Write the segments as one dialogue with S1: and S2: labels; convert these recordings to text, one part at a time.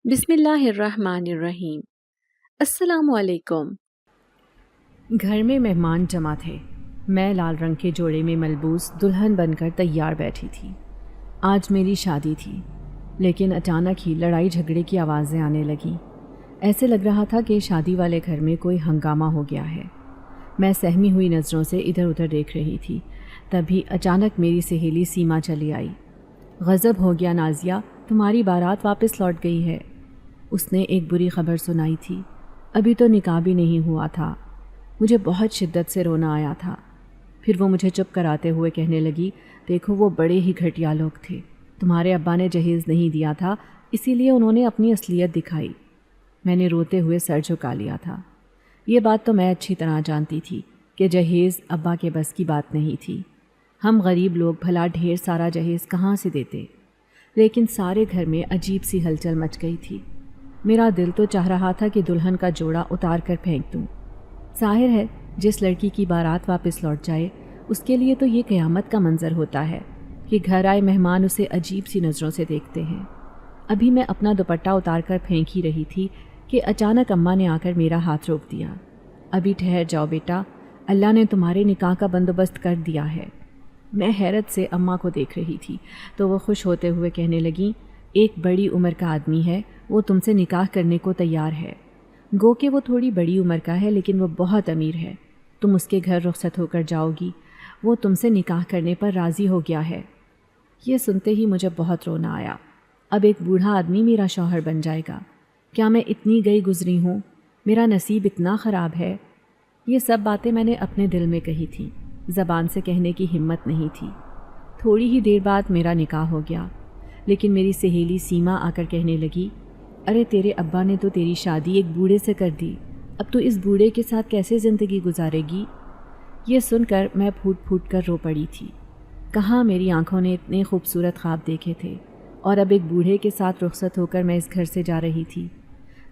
S1: بسم اللہ الرحمن الرحیم۔ السلام علیکم۔
S2: گھر میں مہمان جمع تھے۔ میں لال رنگ کے جوڑے میں ملبوس دلہن بن کر تیار بیٹھی تھی۔ آج میری شادی تھی، لیکن اچانک ہی لڑائی جھگڑے کی آوازیں آنے لگیں۔ ایسے لگ رہا تھا کہ شادی والے گھر میں کوئی ہنگامہ ہو گیا ہے۔ میں سہمی ہوئی نظروں سے ادھر ادھر دیکھ رہی تھی، تبھی اچانک میری سہیلی سیما چلی آئی۔ غضب ہو گیا نازیہ، تمہاری بارات واپس لوٹ گئی ہے۔ اس نے ایک بری خبر سنائی تھی، ابھی تو نکاح بھی نہیں ہوا تھا۔ مجھے بہت شدت سے رونا آیا تھا۔ پھر وہ مجھے چپ کراتے ہوئے کہنے لگی، دیکھو وہ بڑے ہی گھٹیا لوگ تھے، تمہارے ابا نے جہیز نہیں دیا تھا، اسی لیے انہوں نے اپنی اصلیت دکھائی۔ میں نے روتے ہوئے سر جھکا لیا تھا۔ یہ بات تو میں اچھی طرح جانتی تھی کہ جہیز ابا کے بس کی بات نہیں تھی۔ ہم غریب لوگ بھلا ڈھیر سارا جہیز کہاں سے دیتے؟ لیکن سارے گھر میں عجیب سی ہلچل مچ گئی تھی۔ میرا دل تو چاہ رہا تھا کہ دلہن کا جوڑا اتار کر پھینک دوں۔ ظاہر ہے جس لڑکی کی بارات واپس لوٹ جائے اس کے لیے تو یہ قیامت کا منظر ہوتا ہے کہ گھر آئے مہمان اسے عجیب سی نظروں سے دیکھتے ہیں۔ ابھی میں اپنا دوپٹہ اتار کر پھینک ہی رہی تھی کہ اچانک اماں نے آ کر میرا ہاتھ روک دیا۔ ابھی ٹھہر جاؤ بیٹا، اللہ نے تمہارے نکاح کا بندوبست کر دیا ہے۔ میں حیرت سے اماں کو دیکھ رہی تھی تو وہ خوش ہوتے ہوئے کہنے لگیں، ایک بڑی عمر کا آدمی ہے، وہ تم سے نکاح کرنے کو تیار ہے۔ گو کہ وہ تھوڑی بڑی عمر کا ہے لیکن وہ بہت امیر ہے، تم اس کے گھر رخصت ہو کر جاؤ گی، وہ تم سے نکاح کرنے پر راضی ہو گیا ہے۔ یہ سنتے ہی مجھے بہت رونا آیا۔ اب ایک بوڑھا آدمی میرا شوہر بن جائے گا؟ کیا میں اتنی گئی گزری ہوں؟ میرا نصیب اتنا خراب ہے؟ یہ سب باتیں میں نے اپنے دل میں کہی تھیں، زبان سے کہنے کی ہمت نہیں تھی۔ تھوڑی ہی دیر بعد میرا نکاح ہو گیا، لیکن میری سہیلی سیما آ کر کہنے لگی، ارے تیرے ابا نے تو تیری شادی ایک بوڑھے سے کر دی، اب تو اس بوڑھے کے ساتھ کیسے زندگی گزارے گی؟ یہ سن کر میں پھوٹ پھوٹ کر رو پڑی تھی۔ کہاں میری آنکھوں نے اتنے خوبصورت خواب دیکھے تھے، اور اب ایک بوڑھے کے ساتھ رخصت ہو کر میں اس گھر سے جا رہی تھی۔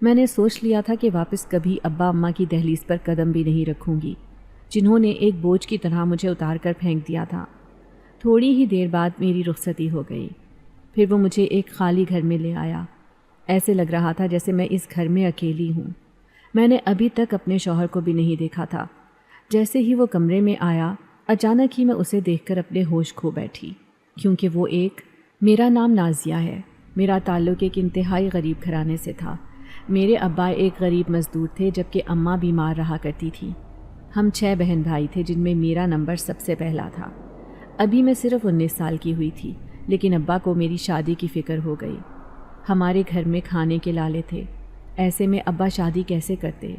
S2: میں نے سوچ لیا تھا کہ واپس کبھی ابا اماں کی دہلیز پر قدم بھی نہیں رکھوں گی، جنہوں نے ایک بوجھ کی طرح مجھے اتار کر پھینک دیا تھا۔ تھوڑی ہی دیر بعد میری رخصتی ہو گئی۔ پھر وہ مجھے ایک خالی گھر میں لے آیا۔ ایسے لگ رہا تھا جیسے میں اس گھر میں اکیلی ہوں۔ میں نے ابھی تک اپنے شوہر کو بھی نہیں دیکھا تھا۔ جیسے ہی وہ کمرے میں آیا، اچانک ہی میں اسے دیکھ کر اپنے ہوش کھو بیٹھی، کیونکہ وہ میرا نام نازیہ ہے۔ میرا تعلق ایک انتہائی غریب گھرانے سے تھا۔ میرے ابا ایک غریب مزدور تھے، جبکہ اماں بیمار رہا کرتی تھی۔ ہم 6 بہن بھائی تھے، جن میں میرا نمبر سب سے پہلا تھا۔ ابھی میں صرف 19 سال کی ہوئی تھی، لیکن ابا کو میری شادی کی فکر ہو گئی۔ ہمارے گھر میں کھانے کے لالے تھے، ایسے میں ابا شادی کیسے کرتے؟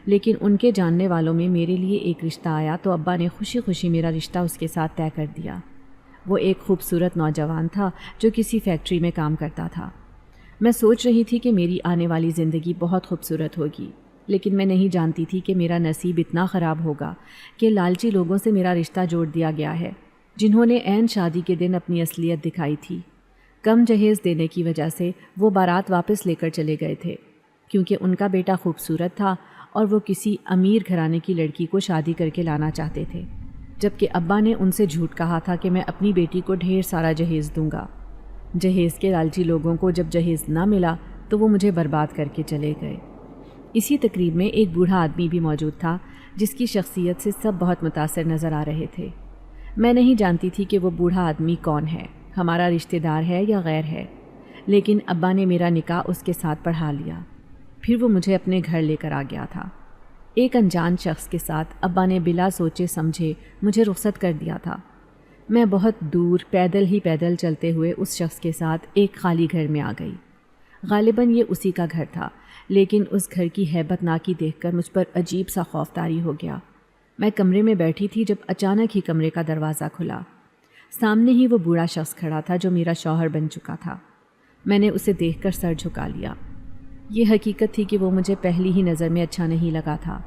S2: لیکن ان کے جاننے والوں میں میرے لیے ایک رشتہ آیا تو ابا نے خوشی خوشی میرا رشتہ اس کے ساتھ طے کر دیا۔ وہ ایک خوبصورت نوجوان تھا جو کسی فیکٹری میں کام کرتا تھا۔ میں سوچ رہی تھی کہ میری آنے والی زندگی بہت خوبصورت ہوگی، لیکن میں نہیں جانتی تھی کہ میرا نصیب اتنا خراب ہوگا کہ لالچی لوگوں سے میرا رشتہ جوڑ دیا گیا ہے، جنہوں نے عین شادی کے دن اپنی اصلیت دکھائی تھی۔ کم جہیز دینے کی وجہ سے وہ بارات واپس لے کر چلے گئے تھے، کیونکہ ان کا بیٹا خوبصورت تھا اور وہ کسی امیر گھرانے کی لڑکی کو شادی کر کے لانا چاہتے تھے، جبکہ ابا نے ان سے جھوٹ کہا تھا کہ میں اپنی بیٹی کو ڈھیر سارا جہیز دوں گا۔ جہیز کے لالچی لوگوں کو جب جہیز نہ ملا تو وہ مجھے برباد کر کے چلے گئے۔ اسی تقریب میں ایک بوڑھا آدمی بھی موجود تھا، جس کی شخصیت سے سب بہت متاثر نظر آ رہے تھے۔ میں نہیں جانتی تھی کہ وہ بوڑھا آدمی کون ہے، ہمارا رشتہ دار ہے یا غیر ہے، لیکن ابا نے میرا نکاح اس کے ساتھ پڑھا لیا۔ پھر وہ مجھے اپنے گھر لے کر آ گیا تھا۔ ایک انجان شخص کے ساتھ ابا نے بلا سوچے سمجھے مجھے رخصت کر دیا تھا۔ میں بہت دور پیدل چلتے ہوئے اس شخص کے ساتھ ایک خالی گھر میں آ گئی۔ غالباً یہ اسی کا گھر تھا، لیکن اس گھر کی ہیبت ناکی دیکھ کر مجھ پر عجیب سا خوف طاری ہو گیا۔ میں کمرے میں بیٹھی تھی جب اچانک ہی کمرے کا دروازہ کھلا۔ سامنے ہی وہ بوڑھا شخص کھڑا تھا جو میرا شوہر بن چکا تھا۔ میں نے اسے دیکھ کر سر جھکا لیا۔ یہ حقیقت تھی کہ وہ مجھے پہلی ہی نظر میں اچھا نہیں لگا تھا،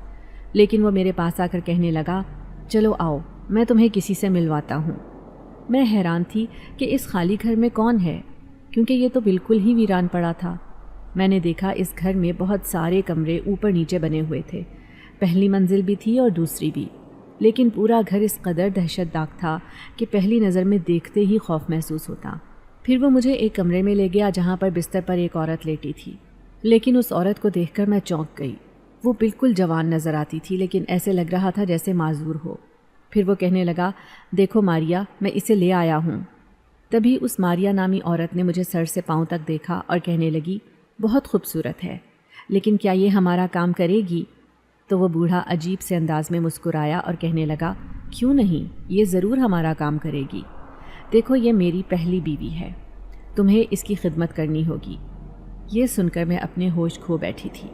S2: لیکن وہ میرے پاس آ کر کہنے لگا، چلو آؤ میں تمہیں کسی سے ملواتا ہوں۔ میں حیران تھی کہ اس خالی گھر میں کون ہے، کیونکہ یہ تو بالکل ہی ویران پڑا تھا۔ میں نے دیکھا اس گھر میں بہت سارے کمرے اوپر نیچے بنے ہوئے تھے، پہلی منزل بھی تھی اور دوسری بھی، لیکن پورا گھر اس قدر دہشت ناک تھا کہ پہلی نظر میں دیکھتے ہی خوف محسوس ہوتا۔ پھر وہ مجھے ایک کمرے میں لے گیا جہاں پر بستر پر ایک عورت لیٹی تھی، لیکن اس عورت کو دیکھ کر میں چونک گئی۔ وہ بالکل جوان نظر آتی تھی، لیکن ایسے لگ رہا تھا جیسے معذور ہو۔ پھر وہ کہنے لگا، دیکھو ماریا، میں اسے لے آیا ہوں۔ تبھی اس ماریا نامی عورت نے مجھے سر سے پاؤں تک دیکھا اور کہنے لگی، بہت خوبصورت ہے، لیکن کیا یہ ہمارا کام کرے گی؟ تو وہ بوڑھا عجیب سے انداز میں مسکرایا اور کہنے لگا، کیوں نہیں، یہ ضرور ہمارا کام کرے گی۔ دیکھو یہ میری پہلی بیوی ہے، تمہیں اس کی خدمت کرنی ہوگی۔ یہ سن کر میں اپنے ہوش کھو بیٹھی تھی،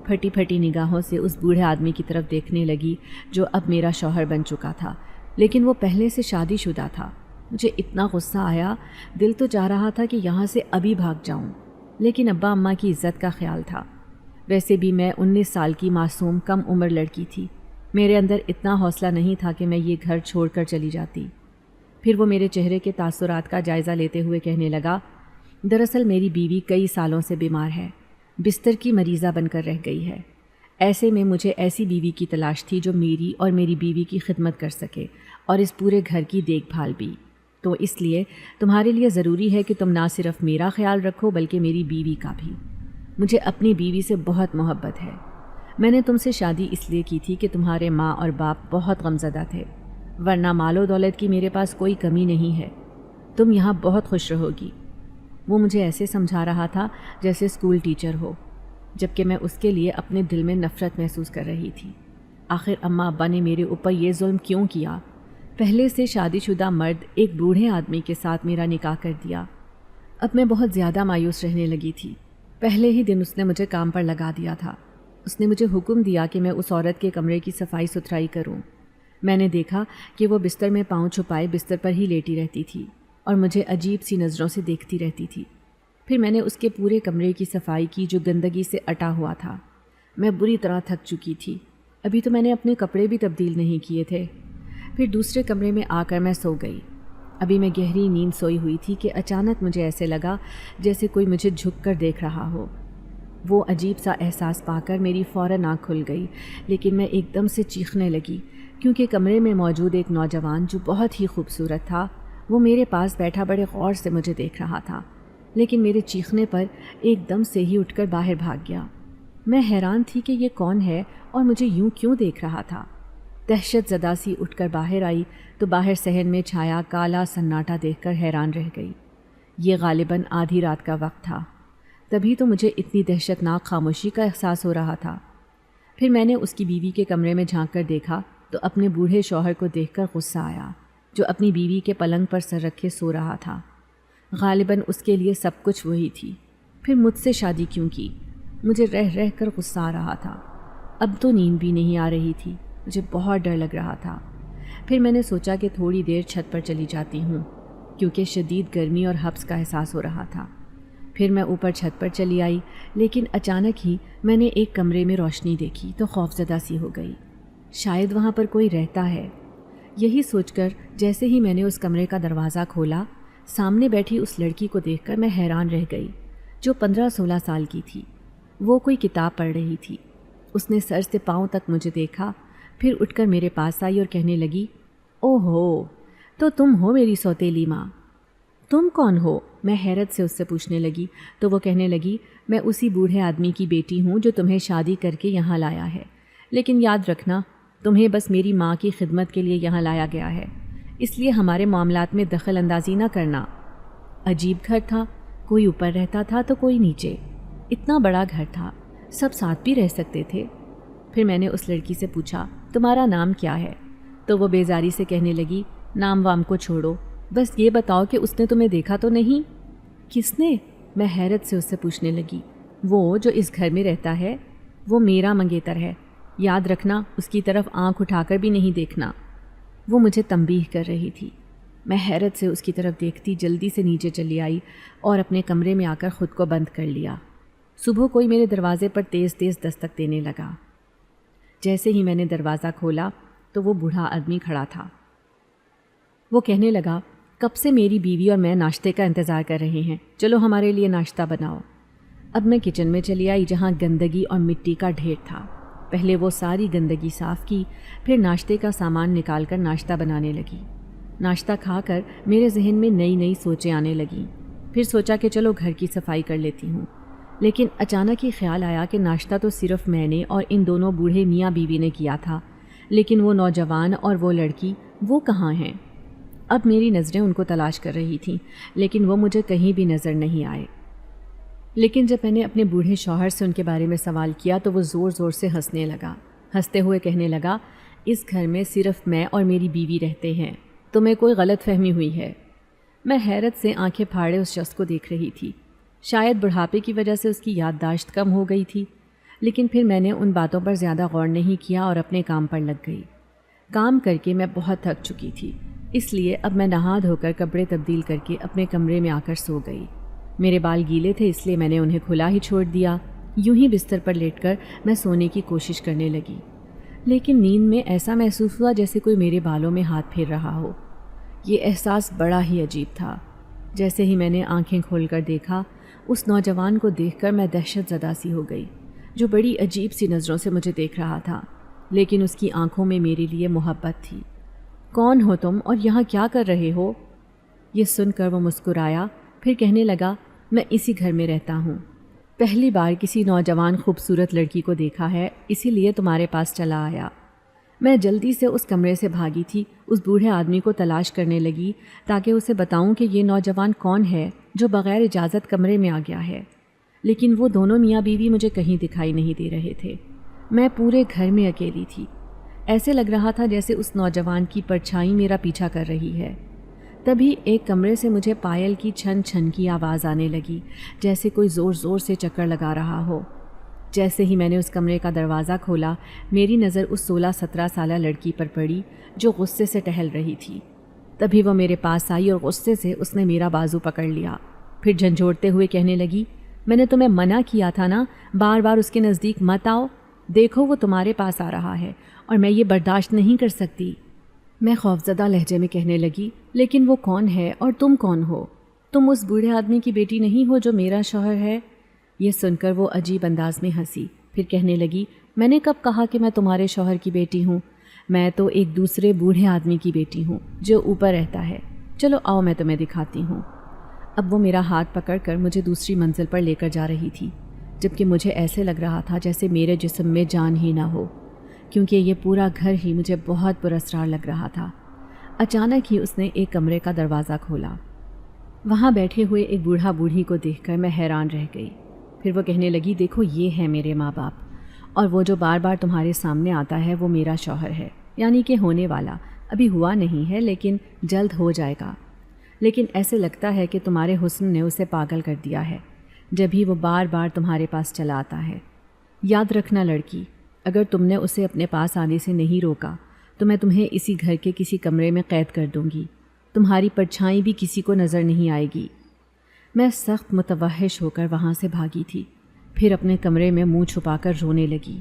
S2: پھٹی پھٹی نگاہوں سے اس بوڑھے آدمی کی طرف دیکھنے لگی جو اب میرا شوہر بن چکا تھا، لیکن وہ پہلے سے شادی شدہ تھا۔ مجھے اتنا غصہ آیا، دل تو چاہ رہا تھا کہ یہاں سے ابھی بھاگ جاؤں، لیکن ابا اماں کی عزت کا خیال تھا۔ ویسے بھی میں 19 سال کی معصوم کم عمر لڑکی تھی، میرے اندر اتنا حوصلہ نہیں تھا کہ میں یہ گھر چھوڑ کر چلی جاتی۔ پھر وہ میرے چہرے کے تاثرات کا جائزہ لیتے ہوئے کہنے لگا، دراصل میری بیوی کئی سالوں سے بیمار ہے، بستر کی مریضہ بن کر رہ گئی ہے۔ ایسے میں مجھے ایسی بیوی کی تلاش تھی جو میری اور میری بیوی کی خدمت کر سکے اور اس پورے گھر کی دیکھ بھال بھی۔ تو اس لیے تمہارے لیے ضروری ہے کہ تم نہ صرف میرا خیال رکھو بلکہ میری بیوی کا بھی۔ مجھے اپنی بیوی سے بہت محبت ہے۔ میں نے تم سے شادی اس لیے کی تھی کہ تمہارے ماں اور باپ بہت غمزدہ تھے، ورنہ مال و دولت کی میرے پاس کوئی کمی نہیں ہے۔ تم یہاں بہت خوش رہو گی۔ وہ مجھے ایسے سمجھا رہا تھا جیسے اسکول ٹیچر ہو، جبکہ میں اس کے لیے اپنے دل میں نفرت محسوس کر رہی تھی۔ آخر اماں ابا نے میرے اوپر یہ ظلم کیوں کیا؟ پہلے سے شادی شدہ مرد ایک بوڑھے آدمی کے ساتھ میرا نکاح کر دیا۔ اب میں بہت زیادہ مایوس رہنے لگی تھی۔ پہلے ہی دن اس نے مجھے کام پر لگا دیا تھا۔ اس نے مجھے حکم دیا کہ میں اس عورت کے کمرے کی صفائی ستھرائی کروں۔ میں نے دیکھا کہ وہ بستر میں پاؤں چھپائے بستر پر ہی لیٹی رہتی تھی اور مجھے عجیب سی نظروں سے دیکھتی رہتی تھی۔ پھر میں نے اس کے پورے کمرے کی صفائی کی جو گندگی سے اٹا ہوا تھا۔ میں بری طرح تھک چکی تھی، ابھی تو میں نے اپنے کپڑے بھی تبدیل نہیں کیے تھے۔ پھر دوسرے کمرے میں آ کر میں سو گئی۔ ابھی میں گہری نیند سوئی ہوئی تھی کہ اچانک مجھے ایسے لگا جیسے کوئی مجھے جھک کر دیکھ رہا ہو۔ وہ عجیب سا احساس پا کر میری فوراً آنکھ کھل گئی، لیکن میں ایک دم سے چیخنے لگی کیونکہ کمرے میں موجود ایک نوجوان جو بہت ہی خوبصورت تھا، وہ میرے پاس بیٹھا بڑے غور سے مجھے دیکھ رہا تھا، لیکن میرے چیخنے پر ایک دم سے ہی اٹھ کر باہر بھاگ گیا۔ میں حیران تھی کہ یہ کون ہے اور مجھے یوں کیوں دیکھ رہا تھا۔ دہشت زدہ سی اٹھ کر باہر آئی تو باہر صحن میں چھایا کالا سناٹا دیکھ کر حیران رہ گئی۔ یہ غالباً آدھی رات کا وقت تھا، تبھی تو مجھے اتنی دہشت ناک خاموشی کا احساس ہو رہا تھا۔ پھر میں نے اس کی بیوی کے کمرے میں جھانک کر دیکھا تو اپنے بوڑھے شوہر کو دیکھ کر غصہ آیا، جو اپنی بیوی کے پلنگ پر سر رکھے سو رہا تھا۔ غالباً اس کے لیے سب کچھ وہی تھی۔ پھر مجھ سے شادی کیوں کی؟ مجھے رہ رہ کر غصہ آ رہا تھا۔ اب تو نیند بھی نہیں آ رہی تھی، مجھے بہت ڈر لگ رہا تھا۔ پھر میں نے سوچا کہ تھوڑی دیر چھت پر چلی جاتی ہوں، کیونکہ شدید گرمی اور حبس کا احساس ہو رہا تھا۔ پھر میں اوپر چھت پر چلی آئی، لیکن اچانک ہی میں نے ایک کمرے میں روشنی دیکھی تو خوفزدہ سی ہو گئی۔ شاید وہاں پر کوئی رہتا ہے۔ یہی سوچ کر جیسے ہی میں نے اس کمرے کا دروازہ کھولا، سامنے بیٹھی اس لڑکی کو دیکھ کر میں حیران رہ گئی، جو 15-16 سال کی تھی۔ وہ کوئی کتاب پڑھ رہی تھی۔ اس نے سر سے پاؤں تک مجھے دیکھا، پھر اٹھ کر میرے پاس آئی اور کہنے لگی، او ہو، تو تم ہو میری سوتیلی ماں۔ تم کون ہو؟ میں حیرت سے اس سے پوچھنے لگی تو وہ کہنے لگی، میں اسی بوڑھے آدمی کی بیٹی ہوں جو تمہیں شادی کر کے یہاں لایا ہے، لیکن یاد رکھنا تمہیں بس میری ماں کی خدمت کے لیے یہاں لایا گیا ہے، اس لیے ہمارے معاملات میں دخل اندازی نہ کرنا۔ عجیب گھر تھا، کوئی اوپر رہتا تھا تو کوئی نیچے۔ اتنا بڑا گھر تھا، سب ساتھ بھی رہ سکتے تھے۔ پھر میں نے اس لڑکی سے پوچھا، تمہارا نام کیا ہے؟ تو وہ بیزاری سے کہنے لگی، نام وام کو چھوڑو، بس یہ بتاؤ کہ اس نے تمہیں دیکھا تو نہیں؟ کس نے؟ میں حیرت سے اس سے پوچھنے لگی۔ وہ جو اس گھر میں رہتا ہے، وہ میرا منگیتر ہے، یاد رکھنا اس کی طرف آنکھ اٹھا کر بھی نہیں دیکھنا۔ وہ مجھے تنبیہ کر رہی تھی۔ میں حیرت سے اس کی طرف دیکھتی جلدی سے نیچے چلی آئی اور اپنے کمرے میں آ کر خود کو بند کر لیا۔ صبح کوئی میرے دروازے پر تیز تیز دستک دینے لگا۔ جیسے ہی میں نے دروازہ کھولا تو وہ بوڑھا آدمی کھڑا تھا۔ وہ کہنے لگا، کب سے میری بیوی اور میں ناشتے کا انتظار کر رہے ہیں، چلو ہمارے لیے ناشتہ بناؤ۔ اب میں کچن میں چلی آئی جہاں گندگی اور مٹی کا ڈھیر تھا۔ پہلے وہ ساری گندگی صاف کی، پھر ناشتے کا سامان نکال کر ناشتہ بنانے لگی۔ ناشتہ کھا کر میرے ذہن میں نئی نئی سوچیں آنے لگیں۔ پھر سوچا کہ چلو گھر کی صفائی کر لیتی ہوں، لیکن اچانک ہی خیال آیا کہ ناشتہ تو صرف میں نے اور ان دونوں بوڑھے میاں بیوی نے کیا تھا، لیکن وہ نوجوان اور وہ لڑکی وہ کہاں ہیں؟ اب میری نظریں ان کو تلاش کر رہی تھیں، لیکن وہ مجھے کہیں بھی نظر نہیں آئے۔ لیکن جب میں نے اپنے بوڑھے شوہر سے ان کے بارے میں سوال کیا تو وہ زور زور سے ہنسنے لگا، ہنستے ہوئے کہنے لگا، اس گھر میں صرف میں اور میری بیوی رہتے ہیں، تمہیں کوئی غلط فہمی ہوئی ہے۔ میں حیرت سے آنکھیں پھاڑے اس شخص کو دیکھ رہی تھی۔ شاید بڑھاپے کی وجہ سے اس کی یادداشت کم ہو گئی تھی، لیکن پھر میں نے ان باتوں پر زیادہ غور نہیں کیا اور اپنے کام پر لگ گئی۔ کام کر کے میں بہت تھک چکی تھی، اس لیے اب میں نہا دھو کر کپڑے تبدیل کر کے اپنے کمرے میں آ کر سو گئی۔ میرے بال گیلے تھے اس لیے میں نے انہیں کھلا ہی چھوڑ دیا۔ یوں ہی بستر پر لیٹ کر میں سونے کی کوشش کرنے لگی، لیکن نیند میں ایسا محسوس ہوا جیسے کوئی میرے بالوں میں ہاتھ پھیر رہا ہو۔ یہ احساس بڑا ہی عجیب تھا۔ جیسے ہی میں نے آنکھیں کھول کر دیکھا، اس نوجوان کو دیکھ کر میں دہشت زدہ سی ہو گئی، جو بڑی عجیب سی نظروں سے مجھے دیکھ رہا تھا، لیکن اس کی آنکھوں میں میرے لیے محبت تھی۔ کون ہو تم اور یہاں کیا کر رہے ہو؟ یہ سن کر وہ مسکرایا، پھر کہنے لگا، میں اسی گھر میں رہتا ہوں، پہلی بار کسی نوجوان خوبصورت لڑکی کو دیکھا ہے، اسی لیے تمہارے پاس چلا آیا۔ میں جلدی سے اس کمرے سے بھاگی تھی، اس بوڑھے آدمی کو تلاش کرنے لگی تاکہ اسے بتاؤں کہ یہ نوجوان کون ہے جو بغیر اجازت کمرے میں آ گیا ہے، لیکن وہ دونوں میاں بیوی مجھے کہیں دکھائی نہیں دے رہے تھے۔ میں پورے گھر میں اکیلی تھی، ایسے لگ رہا تھا جیسے اس نوجوان کی پرچھائی میرا پیچھا کر رہی ہے۔ تبھی ایک کمرے سے مجھے پائل کی چھن چھن کی آواز آنے لگی، جیسے کوئی زور زور سے چکر لگا رہا ہو۔ جیسے ہی میں نے اس کمرے کا دروازہ کھولا، میری نظر اس 16-17 سالہ لڑکی پر پڑی جو غصے سے ٹہل رہی تھی۔ تبھی وہ میرے پاس آئی اور غصے سے اس نے میرا بازو پکڑ لیا، پھر جھنجھوڑتے ہوئے کہنے لگی، میں نے تمہیں منع کیا تھا نا، بار بار اس کے نزدیک مت آؤ، دیکھو وہ تمہارے پاس آ رہا ہے اور میں یہ برداشت نہیں کر سکتی۔ میں خوفزدہ لہجے میں کہنے لگی، لیکن وہ کون ہے اور تم کون ہو؟ تم اس بوڑھے آدمی کی بیٹی نہیں ہو جو میرا شوہر ہے؟ یہ سن کر وہ عجیب انداز میں ہنسی، پھر کہنے لگی، میں نے کب کہا کہ میں تمہارے شوہر کی بیٹی ہوں؟ میں تو ایک دوسرے بوڑھے آدمی کی بیٹی ہوں جو اوپر رہتا ہے، چلو آؤ میں تمہیں دکھاتی ہوں۔ اب وہ میرا ہاتھ پکڑ کر مجھے دوسری منزل پر لے کر جا رہی تھی، جبکہ مجھے ایسے لگ رہا تھا جیسے میرے جسم میں جان ہی نہ ہو، کیونکہ یہ پورا گھر ہی مجھے بہت پراسرار لگ رہا تھا۔ اچانک ہی اس نے ایک کمرے کا دروازہ کھولا۔ وہاں بیٹھے ہوئے ایک بوڑھا بوڑھی کو دیکھ کر میں حیران رہ گئی۔ پھر وہ کہنے لگی، دیکھو یہ ہے میرے ماں باپ، اور وہ جو بار بار تمہارے سامنے آتا ہے وہ میرا شوہر ہے، یعنی کہ ہونے والا، ابھی ہوا نہیں ہے لیکن جلد ہو جائے گا۔ لیکن ایسے لگتا ہے کہ تمہارے حسن نے اسے پاگل کر دیا ہے، جب ہی وہ بار بار تمہارے پاس چلا آتا ہے۔ یاد رکھنا لڑکی، اگر تم نے اسے اپنے پاس آنے سے نہیں روکا تو میں تمہیں اسی گھر کے کسی کمرے میں قید کر دوں گی، تمہاری پرچھائی بھی کسی کو نظر نہیں آئے گی۔ میں سخت متوحش ہو کر وہاں سے بھاگی تھی، پھر اپنے کمرے میں منہ چھپا کر رونے لگی۔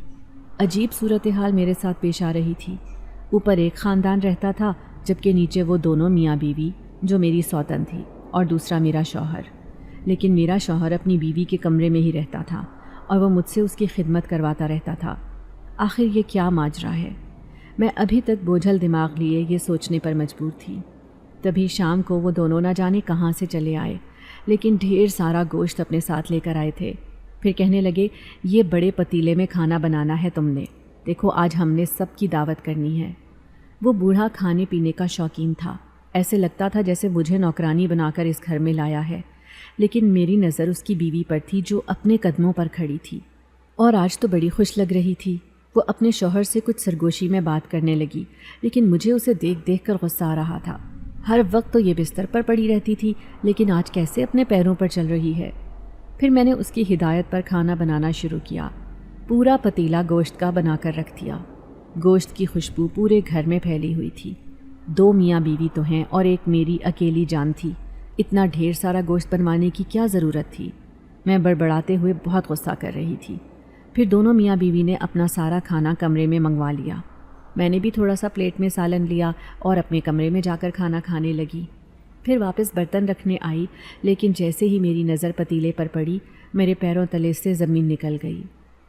S2: عجیب صورتحال میرے ساتھ پیش آ رہی تھی۔ اوپر ایک خاندان رہتا تھا، جبکہ نیچے وہ دونوں میاں بیوی جو میری سوتن تھی، اور دوسرا میرا شوہر۔ لیکن میرا شوہر اپنی بیوی کے کمرے میں ہی رہتا تھا اور وہ مجھ سے اس کی خدمت کرواتا رہتا تھا۔ آخر یہ کیا ماجرا ہے؟ میں ابھی تک بوجھل دماغ لیے یہ سوچنے پر مجبور تھی۔ تبھی شام کو وہ دونوں نہ جانے کہاں سے چلے آئے، لیکن ڈھیر سارا گوشت اپنے ساتھ لے کر آئے تھے۔ پھر کہنے لگے، یہ بڑے پتیلے میں کھانا بنانا ہے تم نے، دیکھو آج ہم نے سب کی دعوت کرنی ہے۔ وہ بوڑھا کھانے پینے کا شوقین تھا، ایسے لگتا تھا جیسے مجھے نوکرانی بنا کر اس گھر میں لایا ہے، لیکن میری نظر اس کی بیوی پر تھی جو اپنے قدموں پر کھڑی تھی، اور آج تو بڑی خوش لگ رہی تھی۔ وہ اپنے شوہر سے کچھ سرگوشی میں بات کرنے لگی، لیکن مجھے اسے دیکھ دیکھ کر غصہ آ رہا تھا۔ ہر وقت تو یہ بستر پر پڑی رہتی تھی، لیکن آج کیسے اپنے پیروں پر چل رہی ہے؟ پھر میں نے اس کی ہدایت پر کھانا بنانا شروع کیا۔ پورا پتیلا گوشت کا بنا کر رکھ دیا۔ گوشت کی خوشبو پورے گھر میں پھیلی ہوئی تھی۔ 2 میاں بیوی تو ہیں اور ایک میری اکیلی جان تھی، اتنا ڈھیر سارا گوشت بنوانے کی کیا ضرورت تھی؟ میں بڑبڑاتے ہوئے بہت غصہ کر رہی تھی۔ پھر دونوں میاں بیوی نے اپنا سارا کھانا کمرے میں منگوا لیا۔ میں نے بھی تھوڑا سا پلیٹ میں سالن لیا اور اپنے کمرے میں جا کر کھانا کھانے لگی۔ پھر واپس برتن رکھنے آئی، لیکن جیسے ہی میری نظر پتیلے پر پڑی، میرے پیروں تلے سے زمین نکل گئی۔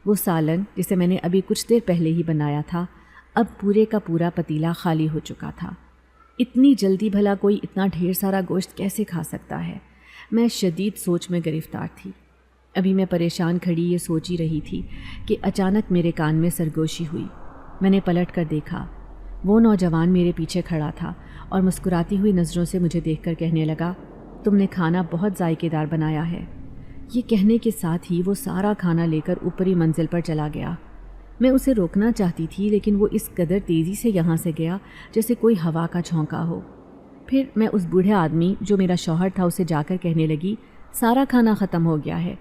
S2: وہ سالن جسے میں نے ابھی کچھ دیر پہلے ہی بنایا تھا، اب پورے کا پورا پتیلا خالی ہو چکا تھا۔ اتنی جلدی بھلا کوئی اتنا ڈھیر سارا گوشت کیسے کھا سکتا ہے؟ میں شدید سوچ میں گرفتار تھی۔ ابھی میں پریشان کھڑی یہ سوچ ہی رہی تھی کہ اچانک میرے کان میں سرگوشی ہوئی۔ میں نے پلٹ کر دیکھا، وہ نوجوان میرے پیچھے کھڑا تھا اور مسکراتی ہوئی نظروں سے مجھے دیکھ کر کہنے لگا، تم نے کھانا بہت ذائقے دار بنایا ہے۔ یہ کہنے کے ساتھ ہی وہ سارا کھانا لے کر اوپری منزل پر چلا گیا۔ میں اسے روکنا چاہتی تھی لیکن وہ اس قدر تیزی سے یہاں سے گیا جیسے کوئی ہوا کا جھونکا ہو۔ پھر میں اس بوڑھے آدمی جو میرا شوہر تھا اسے جا کر کہنے لگی، سارا کھانا ختم ہو گیا ہے،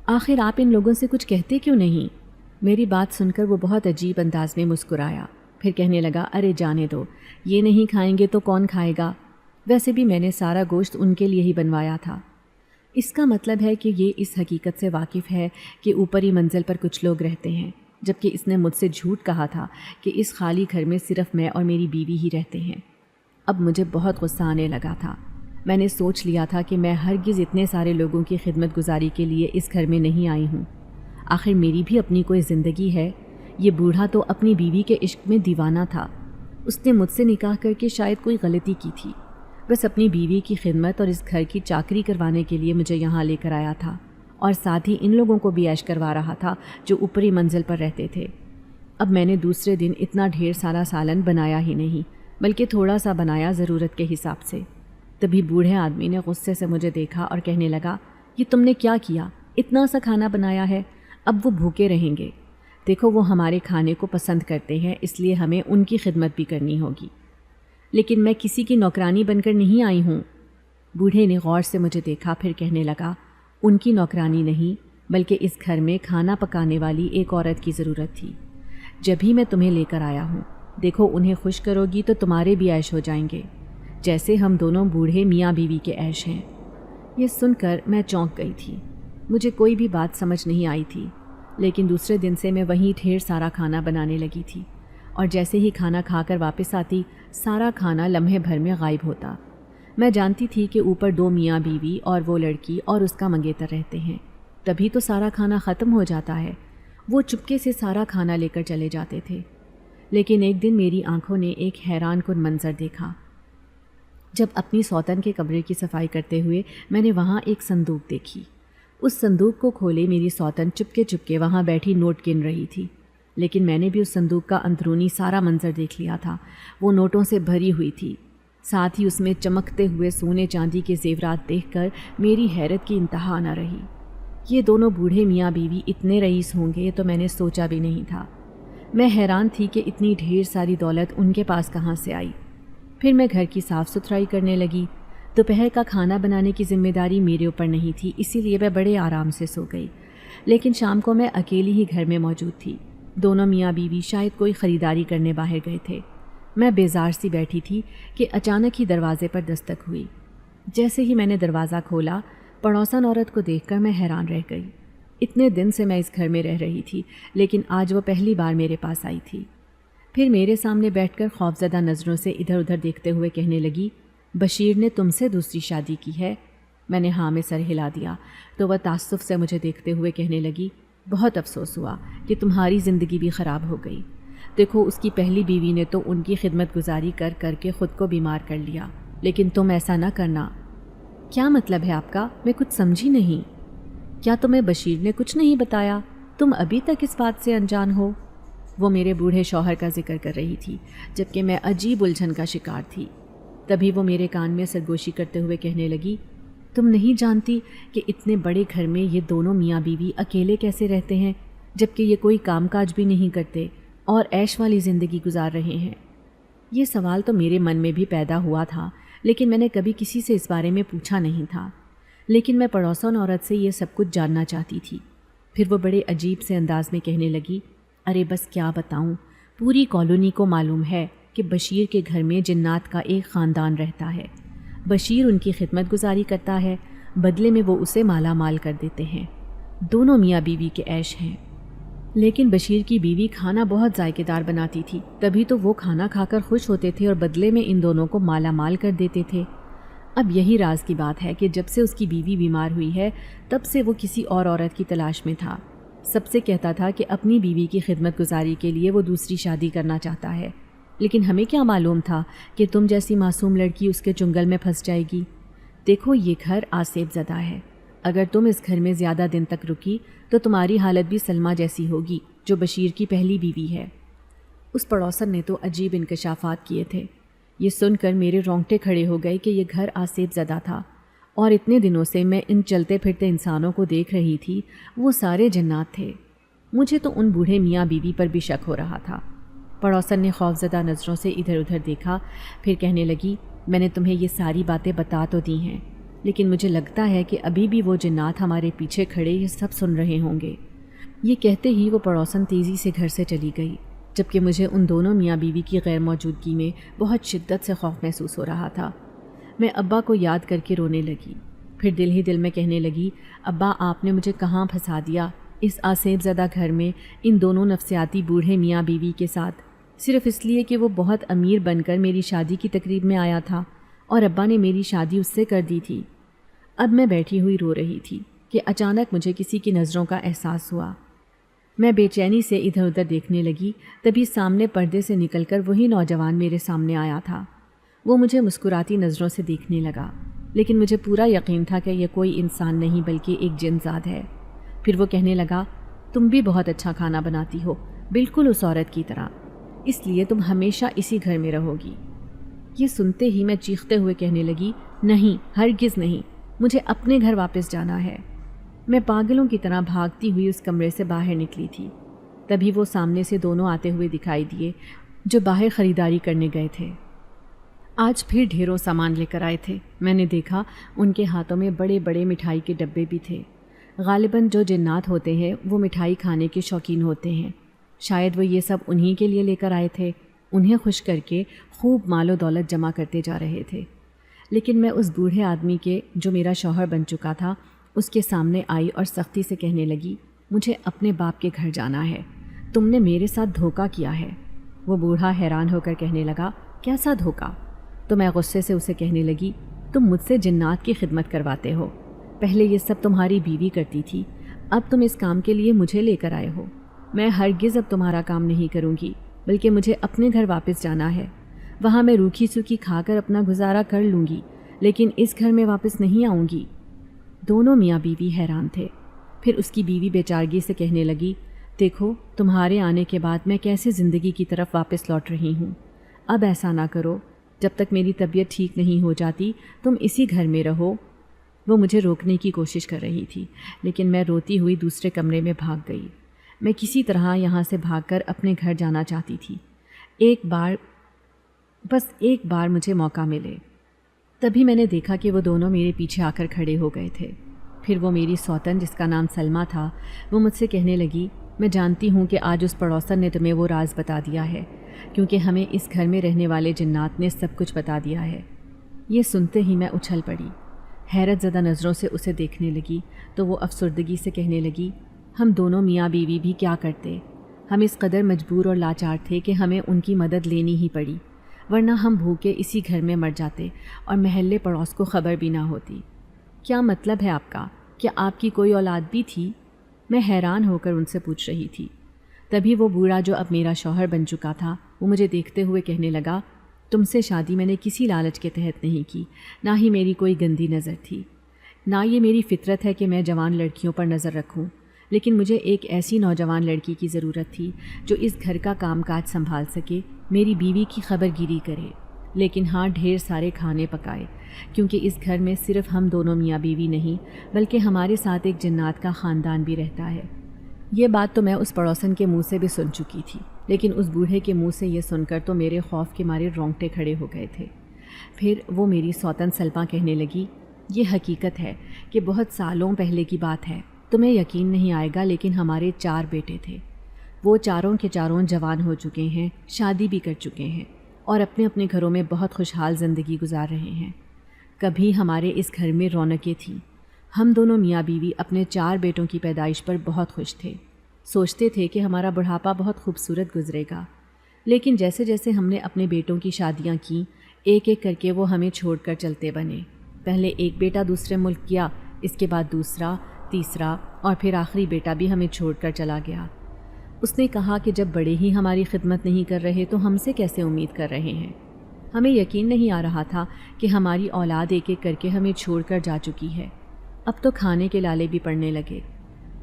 S2: آخر آپ ان لوگوں سے کچھ کہتے کیوں نہیں؟ میری بات سن کر وہ بہت عجیب انداز میں مسکرایا، پھر کہنے لگا، ارے جانے دو، یہ نہیں کھائیں گے تو کون کھائے گا؟ ویسے بھی میں نے سارا گوشت ان کے لیے ہی بنوایا تھا۔ اس کا مطلب ہے کہ یہ اس حقیقت سے واقف ہے کہ اوپری منزل پر کچھ لوگ رہتے ہیں، جبکہ اس نے مجھ سے جھوٹ کہا تھا کہ اس خالی گھر میں صرف میں اور میری بیوی ہی رہتے ہیں۔ اب مجھے بہت غصہ آنے لگا تھا۔ میں نے سوچ لیا تھا کہ میں ہرگز اتنے سارے لوگوں کی خدمت گزاری کے لیے اس گھر میں نہیں آئی ہوں۔ آخر میری بھی اپنی کوئی زندگی ہے۔ یہ بوڑھا تو اپنی بیوی کے عشق میں دیوانہ تھا۔ اس نے مجھ سے نکاح کر کے شاید کوئی غلطی کی تھی، بس اپنی بیوی کی خدمت اور اس گھر کی چاکری کروانے کے لیے مجھے یہاں لے کر آیا تھا، اور ساتھ ہی ان لوگوں کو بھی عیش کروا رہا تھا جو اوپری منزل پر رہتے تھے۔ اب میں نے دوسرے دن اتنا ڈھیر سارا سالن بنایا ہی نہیں، بلکہ تھوڑا سا بنایا ضرورت کے حساب سے۔ تبھی بوڑھے آدمی نے غصے سے مجھے دیکھا اور کہنے لگا، یہ تم نے کیا کیا؟ اتنا سا کھانا بنایا ہے، اب وہ بھوکے رہیں گے۔ دیکھو وہ ہمارے کھانے کو پسند کرتے ہیں، اس لیے ہمیں ان کی خدمت بھی کرنی ہوگی۔ لیکن میں کسی کی نوکرانی بن کر نہیں آئی ہوں۔ بوڑھے نے غور سے مجھے دیکھا، پھر کہنے لگا، ان کی نوکرانی نہیں، بلکہ اس گھر میں کھانا پکانے والی ایک عورت کی ضرورت تھی۔ جب ہی میں تمہیں لے کر آیا ہوں، دیکھو انہیں خوش کرو گی تو تمہارے بھی عیش ہو جائیں گے، جیسے ہم دونوں بوڑھے میاں بیوی کے عیش ہیں۔ یہ سن کر میں چونک گئی تھی۔ مجھے کوئی بھی بات سمجھ نہیں آئی تھی، لیکن دوسرے دن سے میں وہیں ڈھیر سارا کھانا بنانے لگی تھی، اور جیسے ہی کھانا کھا کر واپس آتی، سارا کھانا لمحے بھر میں غائب ہوتا۔ میں جانتی تھی کہ اوپر 2 میاں بیوی اور وہ لڑکی اور اس کا منگیتر رہتے ہیں، تبھی تو سارا کھانا ختم ہو جاتا ہے۔ وہ چپکے سے سارا کھانا لے کر چلے جاتے تھے۔ لیکن ایک دن میری آنکھوں نے ایک حیران کن منظر دیکھا۔ جب اپنی سوتن کے کمرے کی صفائی کرتے ہوئے میں نے وہاں ایک صندوق دیکھی۔ اس صندوق کو کھولے میری سوتن چپکے چپکے وہاں بیٹھی نوٹ گن رہی تھی، لیکن میں نے بھی اس صندوق کا اندرونی سارا منظر دیکھ لیا تھا۔ وہ نوٹوں سے بھری ہوئی تھی، ساتھ ہی اس میں چمکتے ہوئے سونے چاندی کے زیورات دیکھ کر میری حیرت کی انتہا نہ رہی۔ یہ دونوں بوڑھے میاں بیوی اتنے رئیس ہوں گے تو میں نے سوچا بھی نہیں تھا۔ میں حیران تھی کہ اتنی ڈھیر ساری دولت ان کے پاس کہاں سے آئی۔ پھر میں گھر کی صاف ستھرائی کرنے لگی۔ دوپہر کا کھانا بنانے کی ذمہ داری میرے اوپر نہیں تھی، اسی لیے میں بڑے آرام سے سو گئی۔ لیکن شام کو میں اکیلی ہی گھر میں موجود تھی۔ دونوں میاں بیوی شاید کوئی خریداری کرنے باہر گئے تھے۔ میں بیزار سی بیٹھی تھی کہ اچانک ہی دروازے پر دستک ہوئی۔ جیسے ہی میں نے دروازہ کھولا، پڑوسن عورت کو دیکھ کر میں حیران رہ گئی۔ اتنے دن سے میں اس گھر میں رہ رہی تھی، لیکن آج وہ پہلی بار میرے پاس آئی تھی۔ پھر میرے سامنے بیٹھ کر خوفزدہ نظروں سے ادھر ادھر دیکھتے ہوئے کہنے لگی، بشیر نے تم سے دوسری شادی کی ہے؟ میں نے ہاں میں سر ہلا دیا تو وہ تعصب سے مجھے دیکھتے ہوئے کہنے لگی، بہت افسوس ہوا کہ تمہاری زندگی بھی خراب ہو گئی۔ دیکھو اس کی پہلی بیوی نے تو ان کی خدمت گزاری کر کر کے خود کو بیمار کر لیا، لیکن تم ایسا نہ کرنا۔ کیا مطلب ہے آپ کا؟ میں کچھ سمجھی نہیں۔ کیا تمہیں بشیر نے کچھ نہیں بتایا؟ تم ابھی تک اس بات سے انجان ہو؟ وہ میرے بوڑھے شوہر کا ذکر کر رہی تھی، جبکہ میں عجیب الجھن کا شکار تھی۔ تبھی وہ میرے کان میں سرگوشی کرتے ہوئے کہنے لگی، تم نہیں جانتی کہ اتنے بڑے گھر میں یہ دونوں میاں بیوی اکیلے کیسے رہتے ہیں، جبکہ یہ کوئی کام کاج بھی نہیں کرتے اور عیش والی زندگی گزار رہے ہیں؟ یہ سوال تو میرے من میں بھی پیدا ہوا تھا، لیکن میں نے کبھی کسی سے اس بارے میں پوچھا نہیں تھا۔ لیکن میں پڑوسن عورت سے یہ سب کچھ جاننا چاہتی تھی۔ پھر وہ بڑے عجیب سے انداز میں کہنے لگی، ارے بس کیا بتاؤں، پوری کالونی کو معلوم ہے کہ بشیر کے گھر میں جنات کا ایک خاندان رہتا ہے۔ بشیر ان کی خدمت گزاری کرتا ہے، بدلے میں وہ اسے مالا مال کر دیتے ہیں۔ دونوں میاں بیوی کے عیش ہیں۔ لیکن بشیر کی بیوی کھانا بہت ذائقے دار بناتی تھی، تبھی تو وہ کھانا کھا کر خوش ہوتے تھے اور بدلے میں ان دونوں کو مالا مال کر دیتے تھے۔ اب یہی راز کی بات ہے کہ جب سے اس کی بیوی بیمار ہوئی ہے، تب سے وہ کسی اور عورت کی تلاش میں تھا۔ سب سے کہتا تھا کہ اپنی بیوی کی خدمت گزاری کے لیے وہ دوسری شادی کرنا چاہتا ہے، لیکن ہمیں کیا معلوم تھا کہ تم جیسی معصوم لڑکی اس کے چنگل میں پھنس جائے گی۔ دیکھو یہ گھر آصیب زدہ ہے، اگر تم اس گھر میں زیادہ دن تک رکی تو تمہاری حالت بھی سلمہ جیسی ہوگی جو بشیر کی پہلی بیوی ہے۔ اس پڑوسن نے تو عجیب انکشافات کیے تھے۔ یہ سن کر میرے رونگٹے کھڑے ہو گئے کہ یہ گھر آصیب زدہ تھا، اور اتنے دنوں سے میں ان چلتے پھرتے انسانوں کو دیکھ رہی تھی، وہ سارے جنات تھے۔ مجھے تو ان بوڑھے میاں بیوی پر بھی شک ہو رہا تھا۔ پڑوسن نے خوفزدہ نظروں سے ادھر ادھر دیکھا، پھر کہنے لگی، میں نے تمہیں یہ ساری باتیں بتا تو دی ہیں، لیکن مجھے لگتا ہے کہ ابھی بھی وہ جنات ہمارے پیچھے کھڑے یہ سب سن رہے ہوں گے۔ یہ کہتے ہی وہ پڑوسن تیزی سے گھر سے چلی گئی، جبکہ مجھے ان دونوں میاں بیوی کی غیر موجودگی میں بہت شدت سے خوف محسوس ہو رہا تھا۔ میں ابا کو یاد کر کے رونے لگی، پھر دل ہی دل میں کہنے لگی، ابا آپ نے مجھے کہاں پھنسا دیا اس آصیب زدہ گھر میں ان دونوں نفسیاتی بوڑھے میاں بیوی کے ساتھ، صرف اس لیے کہ وہ بہت امیر بن کر میری شادی کی تقریب میں آیا تھا اور ابا نے میری شادی اس سے کر دی تھی۔ اب میں بیٹھی ہوئی رو رہی تھی کہ اچانک مجھے کسی کی نظروں کا احساس ہوا۔ میں بے چینی سے ادھر ادھر دیکھنے لگی، تبھی سامنے پردے سے نکل کر وہی نوجوان میرے سامنے آیا تھا۔ وہ مجھے مسکراتی نظروں سے دیکھنے لگا، لیکن مجھے پورا یقین تھا کہ یہ کوئی انسان نہیں بلکہ ایک جن ذات ہے۔ پھر وہ کہنے لگا، تم بھی بہت اچھا کھانا بناتی ہو، بالکل اس عورت کی طرح، اس لیے تم ہمیشہ اسی گھر میں رہو گی۔ یہ سنتے ہی میں چیختے ہوئے کہنے لگی، نہیں، ہرگز نہیں، مجھے اپنے گھر واپس جانا ہے۔ میں پاگلوں کی طرح بھاگتی ہوئی اس کمرے سے باہر نکلی تھی۔ تبھی وہ سامنے سے دونوں آتے ہوئے دکھائی دیے جو باہر خریداری کرنے گئے تھے۔ آج پھر ڈھیروں سامان لے کر آئے تھے۔ میں نے دیکھا ان کے ہاتھوں میں بڑے بڑے مٹھائی کے ڈبے بھی تھے۔ غالباً جو جنات ہوتے ہیں وہ مٹھائی کھانے کے شوقین ہوتے ہیں، شاید وہ یہ سب انہی کے لیے لے کر آئے تھے، انہیں خوش کر کے خوب مال و دولت جمع کرتے جا رہے تھے۔ لیکن میں اس بوڑھے آدمی کے جو میرا شوہر بن چکا تھا اس کے سامنے آئی اور سختی سے کہنے لگی، مجھے اپنے باپ کے گھر جانا ہے، تم نے میرے ساتھ دھوکہ کیا ہے۔ وہ بوڑھا حیران ہو کر کہنے لگا، کیسا دھوکہ؟ تو میں غصے سے اسے کہنے لگی، تم مجھ سے جنات کی خدمت کرواتے ہو، پہلے یہ سب تمہاری بیوی کرتی تھی، اب تم اس کام کے لیے مجھے لے کر آئے ہو۔ میں ہرگز اب تمہارا کام نہیں کروں گی، بلکہ مجھے اپنے گھر واپس جانا ہے، وہاں میں روکھی سوکھی کھا کر اپنا گزارا کر لوں گی، لیکن اس گھر میں واپس نہیں آؤں گی۔ دونوں میاں بیوی حیران تھے۔ پھر اس کی بیوی بیچارگی سے کہنے لگی، دیکھو تمہارے آنے کے بعد میں کیسے زندگی کی طرف واپس لوٹ رہی ہوں، اب ایسا نہ کرو، جب تک میری طبیعت ٹھیک نہیں ہو جاتی تم اسی گھر میں رہو۔ وہ مجھے روکنے کی کوشش کر رہی تھی، لیکن میں روتی ہوئی دوسرے کمرے میں بھاگ گئی۔ میں کسی طرح یہاں سے بھاگ کر اپنے گھر جانا چاہتی تھی، بس ایک بار مجھے موقع ملے۔ تبھی میں نے دیکھا کہ وہ دونوں میرے پیچھے آ کر کھڑے ہو گئے تھے۔ پھر وہ میری سوتن جس کا نام سلمہ تھا، وہ مجھ سے کہنے لگی، میں جانتی ہوں کہ آج اس پڑوسن نے تمہیں وہ راز بتا دیا ہے، کیونکہ ہمیں اس گھر میں رہنے والے جنات نے سب کچھ بتا دیا ہے۔ یہ سنتے ہی میں اچھل پڑی، حیرت زدہ نظروں سے اسے دیکھنے لگی تو وہ افسردگی سے کہنے لگی، ہم دونوں میاں بیوی بھی کیا کرتے، ہم اس قدر مجبور اور لاچار تھے کہ ہمیں ان کی مدد لینی ہی پڑی، ورنہ ہم بھوکے اسی گھر میں مر جاتے اور محلے پڑوس کو خبر بھی نہ ہوتی۔ کیا مطلب ہے آپ کا؟ کیا آپ کی کوئی اولاد بھی تھی؟ میں حیران ہو کر ان سے پوچھ رہی تھی۔ تبھی وہ بوڑھا جو اب میرا شوہر بن چکا تھا، وہ مجھے دیکھتے ہوئے کہنے لگا، تم سے شادی میں نے کسی لالچ کے تحت نہیں کی، نہ ہی میری کوئی گندی نظر تھی، نہ یہ میری فطرت ہے کہ میں جوان لڑکیوں پر نظر رکھوں، لیکن مجھے ایک ایسی نوجوان لڑکی کی ضرورت تھی جو اس گھر کا کام کاج سنبھال سکے، میری بیوی کی خبر گیری کرے، لیکن ہاں ڈھیر سارے کھانے پکائے، کیونکہ اس گھر میں صرف ہم دونوں میاں بیوی نہیں بلکہ ہمارے ساتھ ایک جنات کا خاندان بھی رہتا ہے۔ یہ بات تو میں اس پڑوسن کے منہ سے بھی سن چکی تھی، لیکن اس بوڑھے کے منہ سے یہ سن کر تو میرے خوف کے مارے رونگٹے کھڑے ہو گئے تھے۔ پھر وہ میری سوتن سلمہ کہنے لگی، یہ حقیقت ہے کہ بہت سالوں پہلے کی بات ہے، تمہیں یقین نہیں آئے گا، لیکن ہمارے 4 بیٹے تھے، وہ چاروں کے چاروں جوان ہو چکے ہیں، شادی بھی کر چکے ہیں اور اپنے اپنے گھروں میں بہت خوشحال زندگی گزار رہے ہیں۔ کبھی ہمارے اس گھر میں رونقیں تھیں، ہم دونوں میاں بیوی اپنے 4 بیٹوں کی پیدائش پر بہت خوش تھے، سوچتے تھے کہ ہمارا بڑھاپا بہت خوبصورت گزرے گا، لیکن جیسے جیسے ہم نے اپنے بیٹوں کی شادیاں کیں، ایک ایک کر کے وہ ہمیں چھوڑ کر چلتے بنے۔ پہلے ایک بیٹا دوسرے ملک گیا، اس کے بعد دوسرا، تیسرا اور پھر آخری بیٹا بھی ہمیں چھوڑ کر چلا گیا۔ اس نے کہا کہ جب بڑے ہی ہماری خدمت نہیں کر رہے تو ہم سے کیسے امید کر رہے ہیں۔ ہمیں یقین نہیں آ رہا تھا کہ ہماری اولاد ایک ایک کر کے ہمیں چھوڑ کر جا چکی ہے۔ اب تو کھانے کے لالے بھی پڑنے لگے۔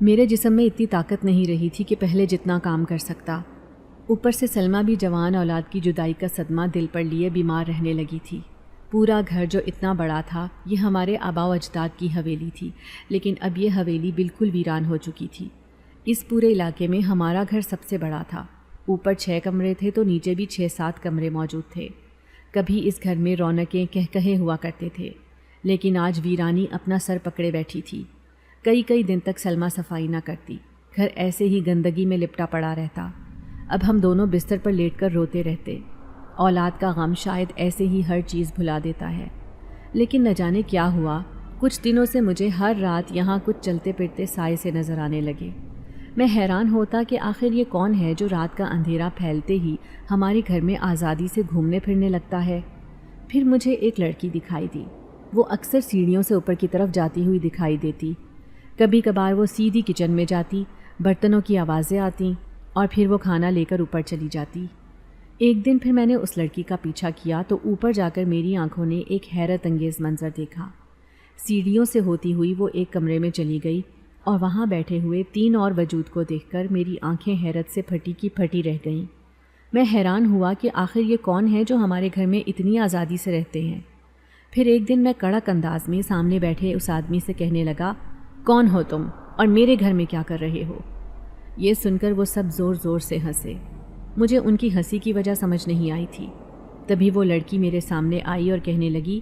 S2: میرے جسم میں اتنی طاقت نہیں رہی تھی کہ پہلے جتنا کام کر سکتا۔ اوپر سے سلمیٰ بھی جوان اولاد کی جدائی کا صدمہ دل پر لیے بیمار رہنے لگی تھی۔ پورا گھر جو اتنا بڑا تھا یہ ہمارے آباء و اجداد کی حویلی تھی، لیکن اب یہ حویلی بالکل ویران ہو چکی تھی۔ اس پورے علاقے میں ہمارا گھر سب سے بڑا تھا۔ اوپر 6 کمرے تھے تو نیچے بھی 6-7 کمرے موجود تھے۔ کبھی اس گھر میں رونقیں کہے ہوا کرتے تھے، لیکن آج ویرانی اپنا سر پکڑے بیٹھی تھی۔ کئی دن تک سلمیٰ صفائی نہ کرتی، گھر ایسے ہی گندگی میں لپٹا پڑا رہتا۔ اب ہم دونوں بستر پر لیٹ کر روتے رہتے۔ اولاد کا غم شاید ایسے ہی ہر چیز بھلا دیتا ہے، لیکن نہ جانے کیا ہوا، کچھ دنوں سے مجھے ہر رات یہاں کچھ چلتے پھرتے سائے سے نظر آنے لگے۔ میں حیران ہوتا کہ آخر یہ کون ہے جو رات کا اندھیرا پھیلتے ہی ہمارے گھر میں آزادی سے گھومنے پھرنے لگتا ہے۔ پھر مجھے ایک لڑکی دکھائی دی۔ وہ اکثر سیڑھیوں سے اوپر کی طرف جاتی ہوئی دکھائی دیتی۔ کبھی کبھار وہ سیدھی کچن میں جاتی، برتنوں کی آوازیں آتیں اور پھر وہ کھانا لے کر اوپر چلی جاتی۔ ایک دن پھر میں نے اس لڑکی کا پیچھا کیا تو اوپر جا کر میری آنکھوں نے ایک حیرت انگیز منظر دیکھا۔ سیڑھیوں سے ہوتی ہوئی وہ ایک کمرے میں چلی گئی اور وہاں بیٹھے ہوئے 3 اور وجود کو دیکھ کر میری آنکھیں حیرت سے پھٹی کی پھٹی رہ گئیں۔ میں حیران ہوا کہ آخر یہ کون ہے جو ہمارے گھر میں اتنی آزادی سے رہتے ہیں۔ پھر ایک دن میں کڑک انداز میں سامنے بیٹھے اس آدمی سے کہنے لگا، کون ہو تم اور میرے گھر میں کیا کر رہے ہو؟ یہ سن کر وہ سب زور زور سے ہنسے۔ مجھے ان کی ہنسی کی وجہ سمجھ نہیں آئی تھی۔ تبھی وہ لڑکی میرے سامنے آئی اور کہنے لگی،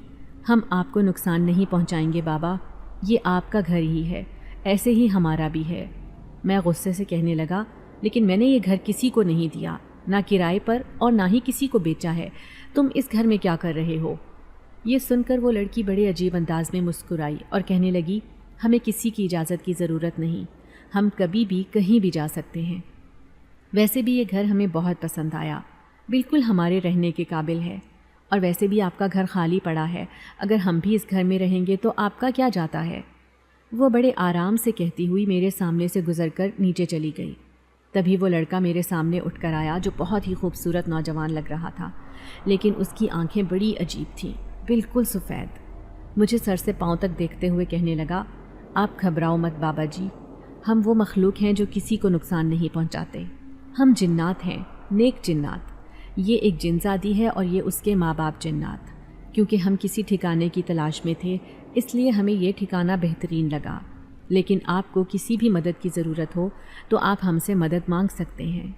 S2: ہم آپ کو نقصان نہیں پہنچائیں گے بابا، یہ آپ کا گھر ہی ہے، ایسے ہی ہمارا بھی ہے۔ میں غصے سے کہنے لگا، لیکن میں نے یہ گھر کسی کو نہیں دیا، نہ کرائے پر اور نہ ہی کسی کو بیچا ہے، تم اس گھر میں کیا کر رہے ہو؟ یہ سن کر وہ لڑکی بڑے عجیب انداز میں مسکرائی اور کہنے لگی، ہمیں کسی کی اجازت کی ضرورت نہیں، ہم کبھی بھی کہیں بھی جا سکتے ہیں۔ ویسے بھی یہ گھر ہمیں بہت پسند آیا، بالکل ہمارے رہنے کے قابل ہے، اور ویسے بھی آپ کا گھر خالی پڑا ہے، اگر ہم بھی اس گھر میں رہیں گے تو آپ کا کیا جاتا ہے؟ وہ بڑے آرام سے کہتی ہوئی میرے سامنے سے گزر کر نیچے چلی گئی۔ تبھی وہ لڑکا میرے سامنے اٹھ کر آیا جو بہت ہی خوبصورت نوجوان لگ رہا تھا، لیکن اس کی آنکھیں بڑی عجیب تھیں، بالکل سفید۔ مجھے سر سے پاؤں تک دیکھتے ہوئے کہنے لگا، آپ گھبراؤ مت بابا جی، ہم وہ مخلوق ہیں جو کسی کو نقصان نہیں پہنچاتے، ہم جنات ہیں، نیک جنات۔ یہ ایک جنزادی ہے اور یہ اس کے ماں باپ جنات۔ کیونکہ ہم کسی ٹھکانے کی تلاش میں تھے اس لیے ہمیں یہ ٹھکانہ بہترین لگا، لیکن آپ کو کسی بھی مدد کی ضرورت ہو تو آپ ہم سے مدد مانگ سکتے ہیں۔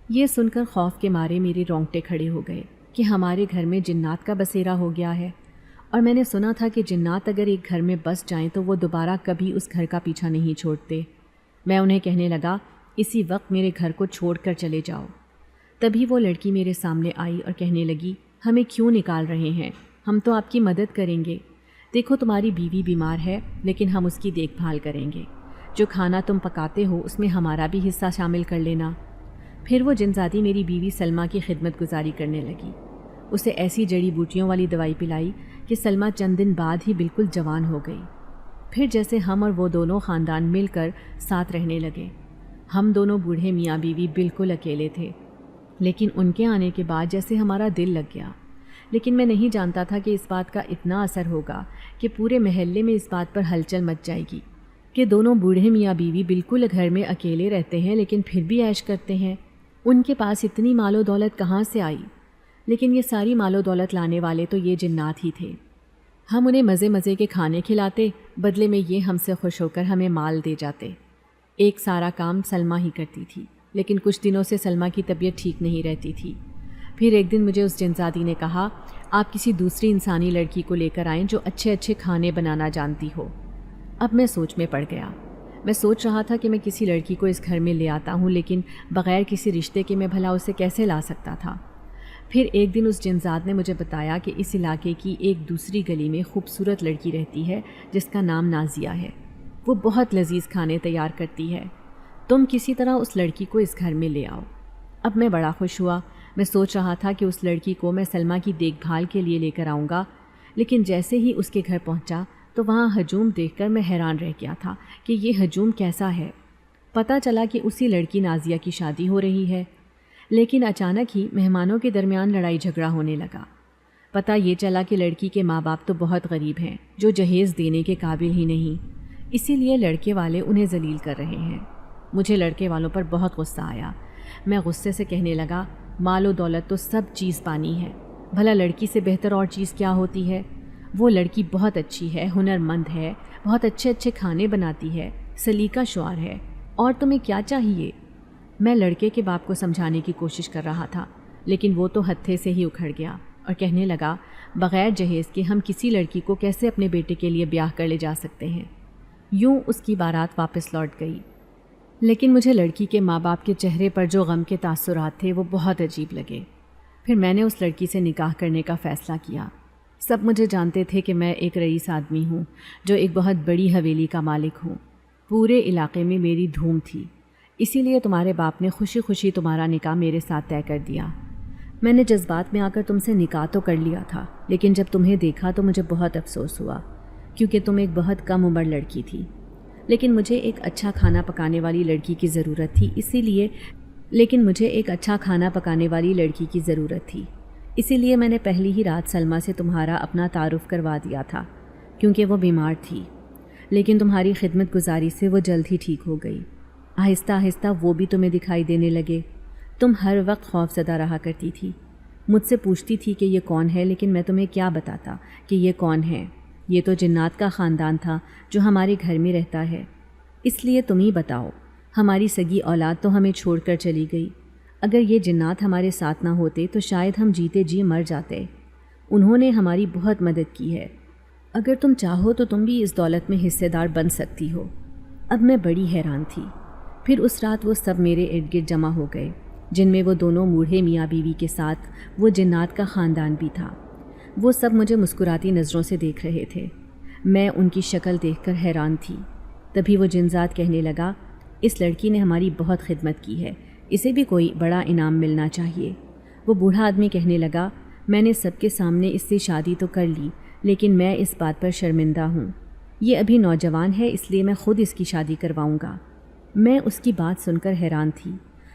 S2: یہ سن کر خوف کے مارے میرے رونگٹے کھڑے ہو گئے کہ ہمارے گھر میں جنات کا بسیرا ہو گیا ہے، اور میں نے سنا تھا کہ جنات اگر ایک گھر میں بس جائیں تو وہ دوبارہ کبھی اس گھر کا پیچھا نہیں چھوڑتے۔ میں انہیں کہنے لگا، اسی وقت میرے گھر کو چھوڑ کر چلے جاؤ۔ تبھی وہ لڑکی میرے سامنے آئی اور کہنے لگی، ہمیں کیوں نکال رہے ہیں؟ ہم تو آپ کی مدد کریں گے۔ دیکھو تمہاری بیوی بیمار ہے، لیکن ہم اس کی دیکھ بھال کریں گے۔ جو کھانا تم پکاتے ہو اس میں ہمارا بھی حصہ شامل کر لینا۔ پھر وہ جنزادی میری بیوی سلمیٰ کی خدمت گزاری کرنے لگی۔ اسے ایسی جڑی بوٹیوں والی دوائی پلائی کہ سلمیٰ چند دن بعد ہی بالکل جوان ہو گئی۔ پھر جیسے ہم اور وہ دونوں خاندان مل کر ساتھ رہنے لگے۔ ہم دونوں بوڑھے میاں بیوی بالکل اکیلے تھے، لیکن ان کے آنے کے بعد جیسے ہمارا دل لگ گیا۔ لیکن میں نہیں جانتا تھا کہ اس بات کا اتنا اثر ہوگا کہ پورے محلے میں اس بات پر ہلچل مچ جائے گی کہ دونوں بوڑھے میاں بیوی بالکل گھر میں اکیلے رہتے ہیں لیکن پھر بھی عیش کرتے ہیں۔ ان کے پاس اتنی مال و دولت کہاں سے آئی؟ لیکن یہ ساری مال و دولت لانے والے تو یہ جنات ہی تھے۔ ہم انہیں مزے مزے کے کھانے کھلاتے، بدلے میں یہ ہم سے خوش ہو کر ہمیں مال دے جاتے۔ ایک سارا کام سلمیٰ ہی کرتی تھی، لیکن کچھ دنوں سے سلمیٰ کی طبیعت ٹھیک نہیں رہتی تھی۔ پھر ایک دن مجھے اس جنزادی نے کہا، آپ کسی دوسری انسانی لڑکی کو لے کر آئیں جو اچھے اچھے کھانے بنانا جانتی ہو۔ اب میں سوچ میں پڑ گیا۔ میں سوچ رہا تھا کہ میں کسی لڑکی کو اس گھر میں لے آتا ہوں، لیکن بغیر کسی رشتے کے میں بھلا اسے کیسے لا سکتا تھا؟ پھر ایک دن اس جنزاد نے مجھے بتایا کہ اس علاقے کی ایک دوسری گلی میں خوبصورت لڑکی رہتی ہے جس کا نام نازیہ ہے۔ وہ بہت لذیذ کھانے تیار کرتی ہے، تم کسی طرح اس لڑکی کو اس گھر میں لے آؤ۔ اب میں بڑا خوش ہوا۔ میں سوچ رہا تھا کہ اس لڑکی کو میں سلمیٰ کی دیکھ بھال کے لیے لے کر آؤں گا، لیکن جیسے ہی اس کے گھر پہنچا تو وہاں ہجوم دیکھ کر میں حیران رہ گیا تھا کہ یہ ہجوم کیسا ہے۔ پتہ چلا کہ اسی لڑکی نازیہ کی شادی ہو رہی ہے، لیکن اچانک ہی مہمانوں کے درمیان لڑائی جھگڑا ہونے لگا۔ پتہ یہ چلا کہ لڑکی کے ماں باپ تو بہت غریب ہیں، جو جہیز دینے کے قابل ہی نہیں، اسی لیے لڑکے والے انہیں ذلیل کر رہے ہیں۔ مجھے لڑکے والوں پر بہت غصہ آیا۔ میں غصے سے کہنے لگا، مال و دولت تو سب چیز پانی ہے، بھلا لڑکی سے بہتر اور چیز کیا ہوتی ہے؟ وہ لڑکی بہت اچھی ہے، ہنر مند ہے، بہت اچھے اچھے کھانے بناتی ہے، سلیقہ شعار ہے، اور تمہیں کیا چاہیے؟ میں لڑکے کے باپ کو سمجھانے کی کوشش کر رہا تھا، لیکن وہ تو ہتھے سے ہی اکھڑ گیا اور کہنے لگا، بغیر جہیز کے ہم کسی لڑکی کو کیسے اپنے بیٹے کے لیے بیاہ کر لے جا سکتے ہیں؟ یوں اس کی بارات واپس لوٹ گئی، لیکن مجھے لڑکی کے ماں باپ کے چہرے پر جو غم کے تاثرات تھے وہ بہت عجیب لگے۔ پھر میں نے اس لڑکی سے نکاح کرنے کا فیصلہ کیا۔ سب مجھے جانتے تھے کہ میں ایک رئیس آدمی ہوں، جو ایک بہت بڑی حویلی کا مالک ہوں۔ پورے علاقے میں میری دھوم تھی، اسی لیے تمہارے باپ نے خوشی خوشی تمہارا نکاح میرے ساتھ طے کر دیا۔ میں نے جذبات میں آ کر تم سے نکاح تو کر لیا تھا، لیکن جب تمہیں دیکھا تو مجھے بہت افسوس ہوا، کیونکہ تم ایک بہت کم عمر لڑکی تھی۔ لیکن مجھے ایک اچھا کھانا پکانے والی لڑکی کی ضرورت تھی، اسی لیے میں نے پہلی ہی رات سلمیٰ سے تمہارا اپنا تعارف کروا دیا تھا، کیونکہ وہ بیمار تھی۔ لیکن تمہاری خدمت گزاری سے وہ جلد ہی ٹھیک ہو گئی۔ آہستہ آہستہ وہ بھی تمہیں دکھائی دینے لگے۔ تم ہر وقت خوف زدہ رہا کرتی تھی، مجھ سے پوچھتی تھی کہ یہ کون ہے، لیکن میں تمہیں کیا بتاتا کہ یہ کون ہے؟ یہ تو جنات کا خاندان تھا جو ہمارے گھر میں رہتا ہے، اس لیے تم ہی بتاؤ۔ ہماری سگی اولاد تو ہمیں چھوڑ کر چلی گئی، اگر یہ جنات ہمارے ساتھ نہ ہوتے تو شاید ہم جیتے جی مر جاتے۔ انہوں نے ہماری بہت مدد کی ہے، اگر تم چاہو تو تم بھی اس دولت میں حصے دار بن سکتی ہو۔ اب میں بڑی حیران تھی۔ پھر اس رات وہ سب میرے ارد گرد جمع ہو گئے، جن میں وہ دونوں بوڑھے میاں بیوی کے ساتھ وہ جنات کا خاندان بھی تھا۔ وہ سب مجھے مسکراتی نظروں سے دیکھ رہے تھے۔ میں ان کی شکل دیکھ کر حیران تھی۔ تبھی وہ جنزاد کہنے لگا، اس لڑکی نے ہماری بہت خدمت کی ہے، اسے بھی کوئی بڑا انعام ملنا چاہیے۔ وہ بوڑھا آدمی کہنے لگا، میں نے سب کے سامنے اس سے شادی تو کر لی، لیکن میں اس بات پر شرمندہ ہوں۔ یہ ابھی نوجوان ہے، اس لیے میں خود اس کی شادی کرواؤں گا۔ میں اس کی بات سن کر حیران تھی۔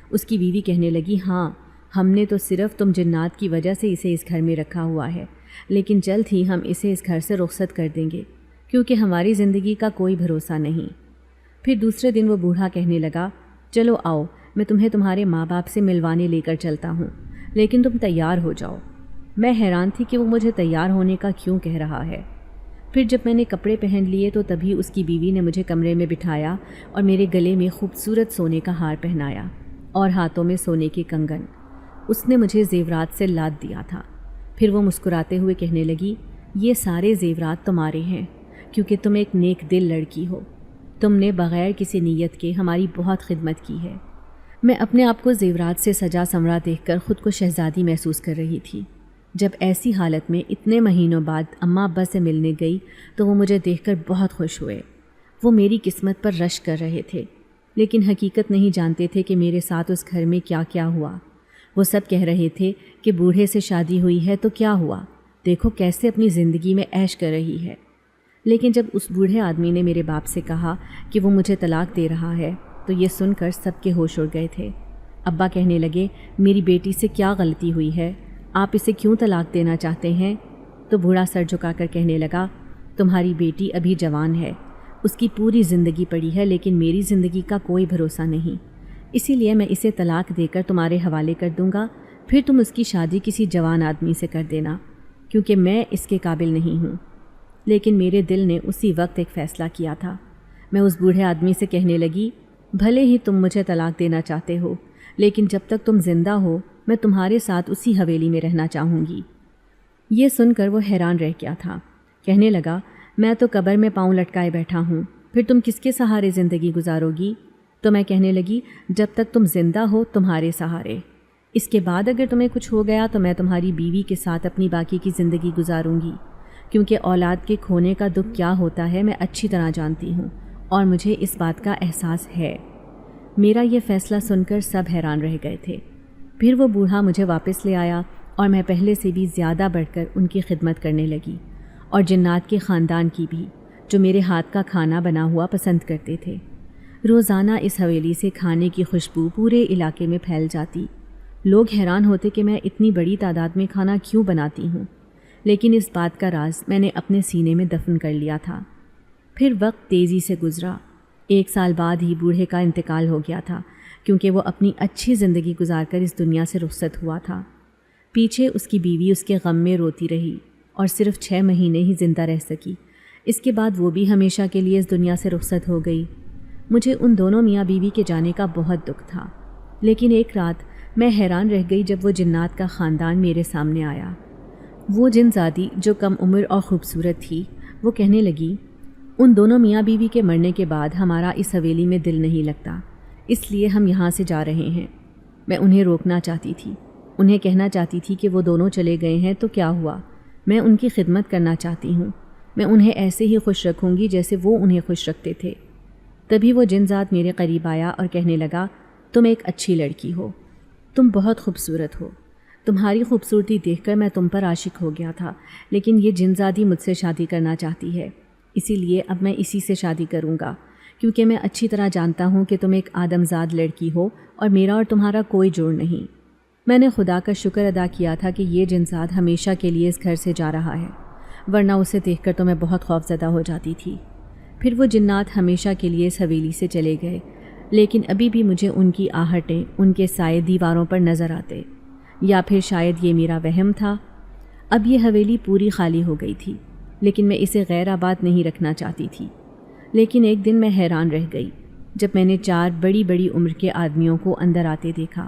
S2: اس کی بیوی کہنے لگی، ہاں، ہم نے تو صرف تم جنات کی وجہ سے اسے اس گھر میں رکھا ہوا ہے، لیکن جلد ہی ہم اسے اس گھر سے رخصت کر دیں گے، کیونکہ ہماری زندگی کا کوئی بھروسہ نہیں۔ پھر دوسرے دن وہ بوڑھا کہنے لگا، چلو آؤ، میں تمہیں تمہارے ماں باپ سے ملوانے لے کر چلتا ہوں، لیکن تم تیار ہو جاؤ۔ میں حیران تھی کہ وہ مجھے تیار ہونے کا کیوں کہہ رہا ہے۔ پھر جب میں نے کپڑے پہن لیے تو تبھی اس کی بیوی نے مجھے کمرے میں بٹھایا اور میرے گلے میں خوبصورت سونے کا ہار پہنایا اور ہاتھوں میں سونے کے کنگن۔ اس نے مجھے زیورات سے لاد دیا تھا۔ پھر وہ مسکراتے ہوئے کہنے لگی، یہ سارے زیورات تمہارے ہیں، کیونکہ تم ایک نیک دل لڑکی ہو۔ تم نے بغیر کسی نیت کے ہماری بہت خدمت کی ہے۔ میں اپنے آپ کو زیورات سے سجا سنورا دیکھ کر خود کو شہزادی محسوس کر رہی تھی۔ جب ایسی حالت میں اتنے مہینوں بعد اماں ابا سے ملنے گئی تو وہ مجھے دیکھ کر بہت خوش ہوئے۔ وہ میری قسمت پر رشک کر رہے تھے، لیکن حقیقت نہیں جانتے تھے کہ میرے ساتھ اس گھر میں کیا کیا ہوا۔ وہ سب کہہ رہے تھے کہ بوڑھے سے شادی ہوئی ہے تو کیا ہوا، دیکھو کیسے اپنی زندگی میں عیش کر رہی ہے۔ لیکن جب اس بوڑھے آدمی نے میرے باپ سے کہا کہ وہ مجھے طلاق دے رہا ہے تو یہ سن کر سب کے ہوش اڑ گئے تھے۔ ابا کہنے لگے، میری بیٹی سے کیا غلطی ہوئی ہے، آپ اسے کیوں طلاق دینا چاہتے ہیں؟ تو بوڑھا سر جھکا کر کہنے لگا، تمہاری بیٹی ابھی جوان ہے، اس کی پوری زندگی پڑی ہے، لیکن میری زندگی کا کوئی بھروسہ نہیں، اسی لیے میں اسے طلاق دے کر تمہارے حوالے کر دوں گا، پھر تم اس کی شادی کسی جوان آدمی سے کر دینا، کیونکہ میں اس کے قابل نہیں ہوں۔ لیکن میرے دل نے اسی وقت ایک فیصلہ کیا تھا۔ میں اس بوڑھے آدمی سے کہنے لگی، بھلے ہی تم مجھے طلاق دینا چاہتے ہو، لیکن جب تک تم زندہ ہو میں تمہارے ساتھ اسی حویلی میں رہنا چاہوں گی۔ یہ سن کر وہ حیران رہ گیا تھا۔ کہنے لگا، میں تو قبر میں پاؤں لٹکائے بیٹھا ہوں، پھر تم کس کے سہارے زندگی گزارو گی؟ تو میں کہنے لگی، جب تک تم زندہ ہو تمہارے سہارے، اس کے بعد اگر تمہیں کچھ ہو گیا تو میں تمہاری بیوی کے ساتھ اپنی باقی کی زندگی گزاروں گی، کیونکہ اولاد کے کھونے کا دکھ کیا ہوتا ہے میں اچھی طرح جانتی ہوں اور مجھے اس بات کا احساس ہے۔ میرا یہ فیصلہ سن کر سب حیران رہ گئے تھے۔ پھر وہ بوڑھا مجھے واپس لے آیا اور میں پہلے سے بھی زیادہ بڑھ کر ان کی خدمت کرنے لگی، اور جنات کے خاندان کی بھی، جو میرے ہاتھ کا کھانا بنا ہوا پسند کرتے تھے۔ روزانہ اس حویلی سے کھانے کی خوشبو پورے علاقے میں پھیل جاتی۔ لوگ حیران ہوتے کہ میں اتنی بڑی تعداد میں کھانا کیوں بناتی ہوں، لیکن اس بات کا راز میں نے اپنے سینے میں دفن کر لیا تھا۔ پھر وقت تیزی سے گزرا۔ 1 سال بعد ہی بوڑھے کا انتقال ہو گیا تھا، کیونکہ وہ اپنی اچھی زندگی گزار کر اس دنیا سے رخصت ہوا تھا۔ پیچھے اس کی بیوی اس کے غم میں روتی رہی اور صرف 6 مہینے ہی زندہ رہ سکی۔ اس کے بعد وہ بھی ہمیشہ کے لیے اس دنیا سے رخصت ہو گئی۔ مجھے ان دونوں میاں بیوی کے جانے کا بہت دکھ تھا، لیکن ایک رات میں حیران رہ گئی جب وہ جنات کا خاندان میرے سامنے آیا۔ وہ جن زادی جو کم عمر اور خوبصورت تھی، وہ کہنے لگی، ان دونوں میاں بیوی کے مرنے کے بعد ہمارا اس حویلی میں دل نہیں لگتا، اس لیے ہم یہاں سے جا رہے ہیں۔ میں انہیں روکنا چاہتی تھی، انہیں کہنا چاہتی تھی کہ وہ دونوں چلے گئے ہیں تو کیا ہوا، میں ان کی خدمت کرنا چاہتی ہوں، میں انہیں ایسے ہی خوش رکھوں گی جیسے وہ انہیں خوش رکھتے تھے۔ تبھی وہ جن ذات میرے قریب آیا اور کہنے لگا، تم ایک اچھی لڑکی ہو، تم بہت خوبصورت ہو، تمہاری خوبصورتی دیکھ کر میں تم پر عاشق ہو گیا تھا، لیکن یہ جن زادی مجھ سے شادی کرنا چاہتی ہے، اسی لیے اب میں اسی سے شادی کروں گا، کیونکہ میں اچھی طرح جانتا ہوں کہ تم ایک آدم زاد لڑکی ہو اور میرا اور تمہارا کوئی جوڑ نہیں۔ میں نے خدا کا شکر ادا کیا تھا کہ یہ جن زاد ہمیشہ کے لیے اس گھر سے جا رہا ہے، ورنہ اسے دیکھ کر تو میں بہت خوفزدہ ہو جاتی تھی۔ پھر وہ جنات ہمیشہ کے لیے اس حویلی سے چلے گئے، لیکن ابھی بھی مجھے ان کی آہٹیں، ان کے سائے دیواروں پر نظر آتے، یا پھر شاید یہ میرا وہم تھا۔ اب یہ حویلی پوری خالی ہو گئی تھی، لیکن میں اسے غیر آباد نہیں رکھنا چاہتی تھی۔ لیکن ایک دن میں حیران رہ گئی جب میں نے 4 بڑی بڑی عمر کے آدمیوں کو اندر آتے دیکھا۔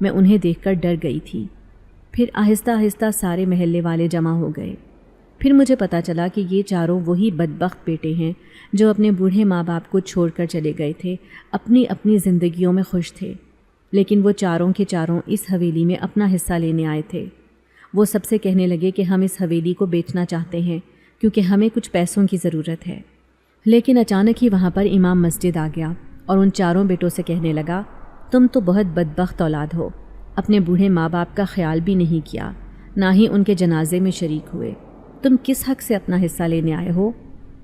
S2: میں انہیں دیکھ کر ڈر گئی تھی۔ پھر آہستہ آہستہ سارے محلے والے جمع ہو گئے۔ پھر مجھے پتہ چلا کہ یہ چاروں وہی بدبخت بیٹے ہیں جو اپنے بوڑھے ماں باپ کو چھوڑ کر چلے گئے تھے، اپنی اپنی زندگیوں میں خوش تھے، لیکن وہ چاروں کے چاروں اس حویلی میں اپنا حصہ لینے آئے تھے۔ وہ سب سے کہنے لگے کہ ہم اس حویلی کو بیچنا چاہتے ہیں کیونکہ ہمیں کچھ پیسوں کی ضرورت ہے۔ لیکن اچانک ہی وہاں پر امام مسجد آ گیا اور ان چاروں بیٹوں سے کہنے لگا، تم تو بہت بدبخت اولاد ہو، اپنے بوڑھے ماں باپ کا خیال بھی نہیں کیا، نہ ہی ان کے جنازے میں شریک ہوئے، تم کس حق سے اپنا حصہ لینے آئے ہو؟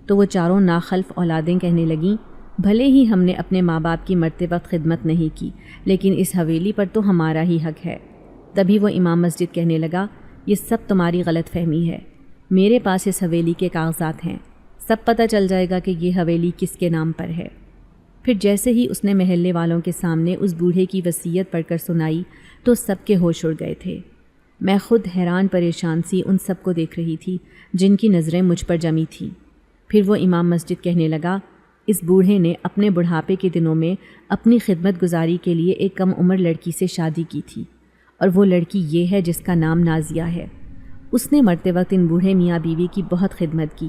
S2: تو وہ چاروں ناخلف اولادیں کہنے لگیں، بھلے ہی ہم نے اپنے ماں باپ کی مرتے وقت خدمت نہیں کی، لیکن اس حویلی پر تو ہمارا ہی حق ہے۔ تبھی وہ امام مسجد کہنے لگا، یہ سب تمہاری غلط فہمی ہے، میرے پاس اس حویلی کے کاغذات ہیں، سب پتہ چل جائے گا کہ یہ حویلی کس کے نام پر ہے۔ پھر جیسے ہی اس نے محلے والوں کے سامنے اس بوڑھے کی وصیت پڑھ کر سنائی تو سب کے ہوش اڑ گئے تھے۔ میں خود حیران پریشان سی ان سب کو دیکھ رہی تھی جن کی نظریں مجھ پر جمی تھیں۔ پھر وہ امام مسجد کہنے لگا، اس بوڑھے نے اپنے بڑھاپے کے دنوں میں اپنی خدمت گزاری کے لیے ایک کم عمر لڑکی سے شادی کی تھی، اور وہ لڑکی یہ ہے جس کا نام نازیہ ہے۔ اس نے مرتے وقت ان بوڑھے میاں بیوی کی بہت خدمت کی،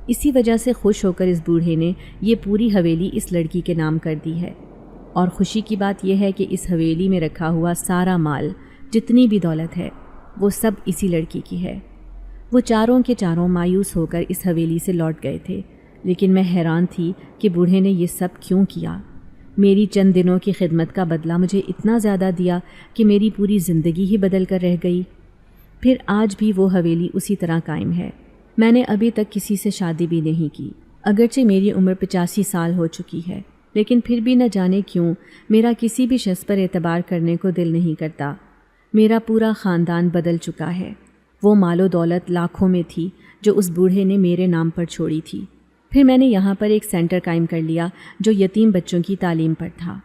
S2: اسی وجہ سے خوش ہو کر اس بوڑھے نے یہ پوری حویلی اس لڑکی کے نام کر دی ہے، اور خوشی کی بات یہ ہے کہ اس حویلی میں رکھا ہوا سارا مال، جتنی بھی دولت ہے، وہ سب اسی لڑکی کی ہے۔ وہ چاروں کے چاروں مایوس ہو کر اس حویلی سے لوٹ گئے تھے، لیکن میں حیران تھی کہ بوڑھے نے یہ سب کیوں کیا۔ میری چند دنوں کی خدمت کا بدلہ مجھے اتنا زیادہ دیا کہ میری پوری زندگی ہی بدل کر رہ گئی۔ پھر آج بھی وہ حویلی اسی طرح قائم ہے۔ میں نے ابھی تک کسی سے شادی بھی نہیں کی، اگرچہ میری عمر 85 سال ہو چکی ہے، لیکن پھر بھی نہ جانے کیوں میرا کسی بھی شخص پر اعتبار کرنے کو دل نہیں کرتا۔ میرا پورا خاندان بدل چکا ہے۔ وہ مال و دولت لاکھوں میں تھی جو اس بوڑھے نے میرے نام پر چھوڑی تھی۔ پھر میں نے یہاں پر ایک سینٹر قائم کر لیا جو یتیم بچوں کی تعلیم پر تھا۔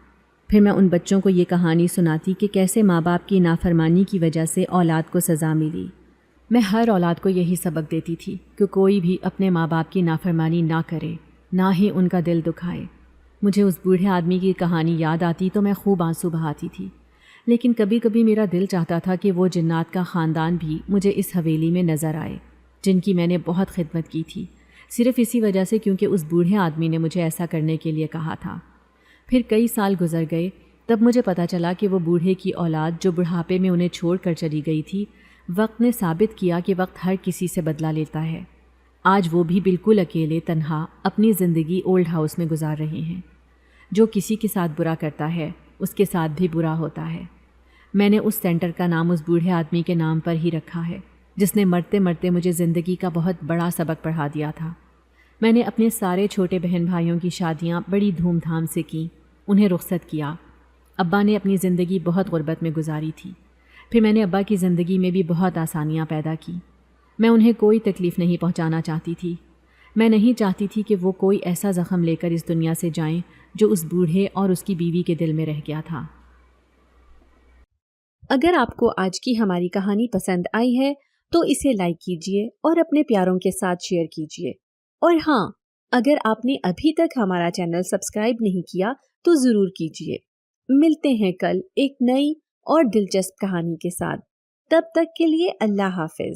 S2: پھر میں ان بچوں کو یہ کہانی سناتی کہ کیسے ماں باپ کی نافرمانی کی وجہ سے اولاد کو سزا ملی۔ میں ہر اولاد کو یہی سبق دیتی تھی کہ کوئی بھی اپنے ماں باپ کی نافرمانی نہ کرے، نہ ہی ان کا دل دکھائے۔ مجھے اس بوڑھے آدمی کی کہانی یاد آتی تو میں خوب آنسو بہاتی تھی، لیکن کبھی کبھی میرا دل چاہتا تھا کہ وہ جنات کا خاندان بھی مجھے اس حویلی میں نظر آئے جن کی میں نے بہت خدمت کی تھی، صرف اسی وجہ سے کیونکہ اس بوڑھے آدمی نے مجھے ایسا کرنے کے لیے کہا تھا۔ پھر کئی سال گزر گئے، تب مجھے پتہ چلا کہ وہ بوڑھے کی اولاد جو بڑھاپے میں انہیں چھوڑ کر چلی گئی تھی، وقت نے ثابت کیا کہ وقت ہر کسی سے بدلہ لیتا ہے۔ آج وہ بھی بالکل اکیلے تنہا اپنی زندگی اولڈ ہاؤس میں گزار رہے ہیں۔ جو کسی کے ساتھ برا کرتا ہے اس کے ساتھ بھی برا ہوتا ہے۔ میں نے اس سینٹر کا نام اس بوڑھے آدمی کے نام پر ہی رکھا ہے جس نے مرتے مرتے مجھے زندگی کا بہت بڑا سبق پڑھا دیا تھا۔ میں نے اپنے سارے چھوٹے بہن بھائیوں کی شادیاں بڑی دھوم دھام سے کیں، انہیں رخصت کیا۔ ابا نے اپنی زندگی بہت غربت میں گزاری تھی، پھر میں نے ابا کی زندگی میں بھی بہت آسانیاں پیدا کی۔ میں انہیں کوئی تکلیف نہیں پہنچانا چاہتی تھی۔ میں نہیں چاہتی تھی کہ وہ کوئی ایسا زخم لے کر اس دنیا سے جائیں جو اس بوڑھے اور اس کی بیوی کے دل میں رہ گیا تھا۔
S1: اگر آپ کو آج کی ہماری کہانی پسند آئی ہے تو اسے لائک کیجیے اور اپنے پیاروں کے ساتھ شیئر کیجیے، اور ہاں، اگر آپ نے ابھی تک ہمارا چینل سبسکرائب نہیں کیا تو ضرور کیجیے۔ ملتے ہیں کل ایک نئی اور دلچسپ کہانی کے ساتھ، تب تک کے لیے اللہ حافظ۔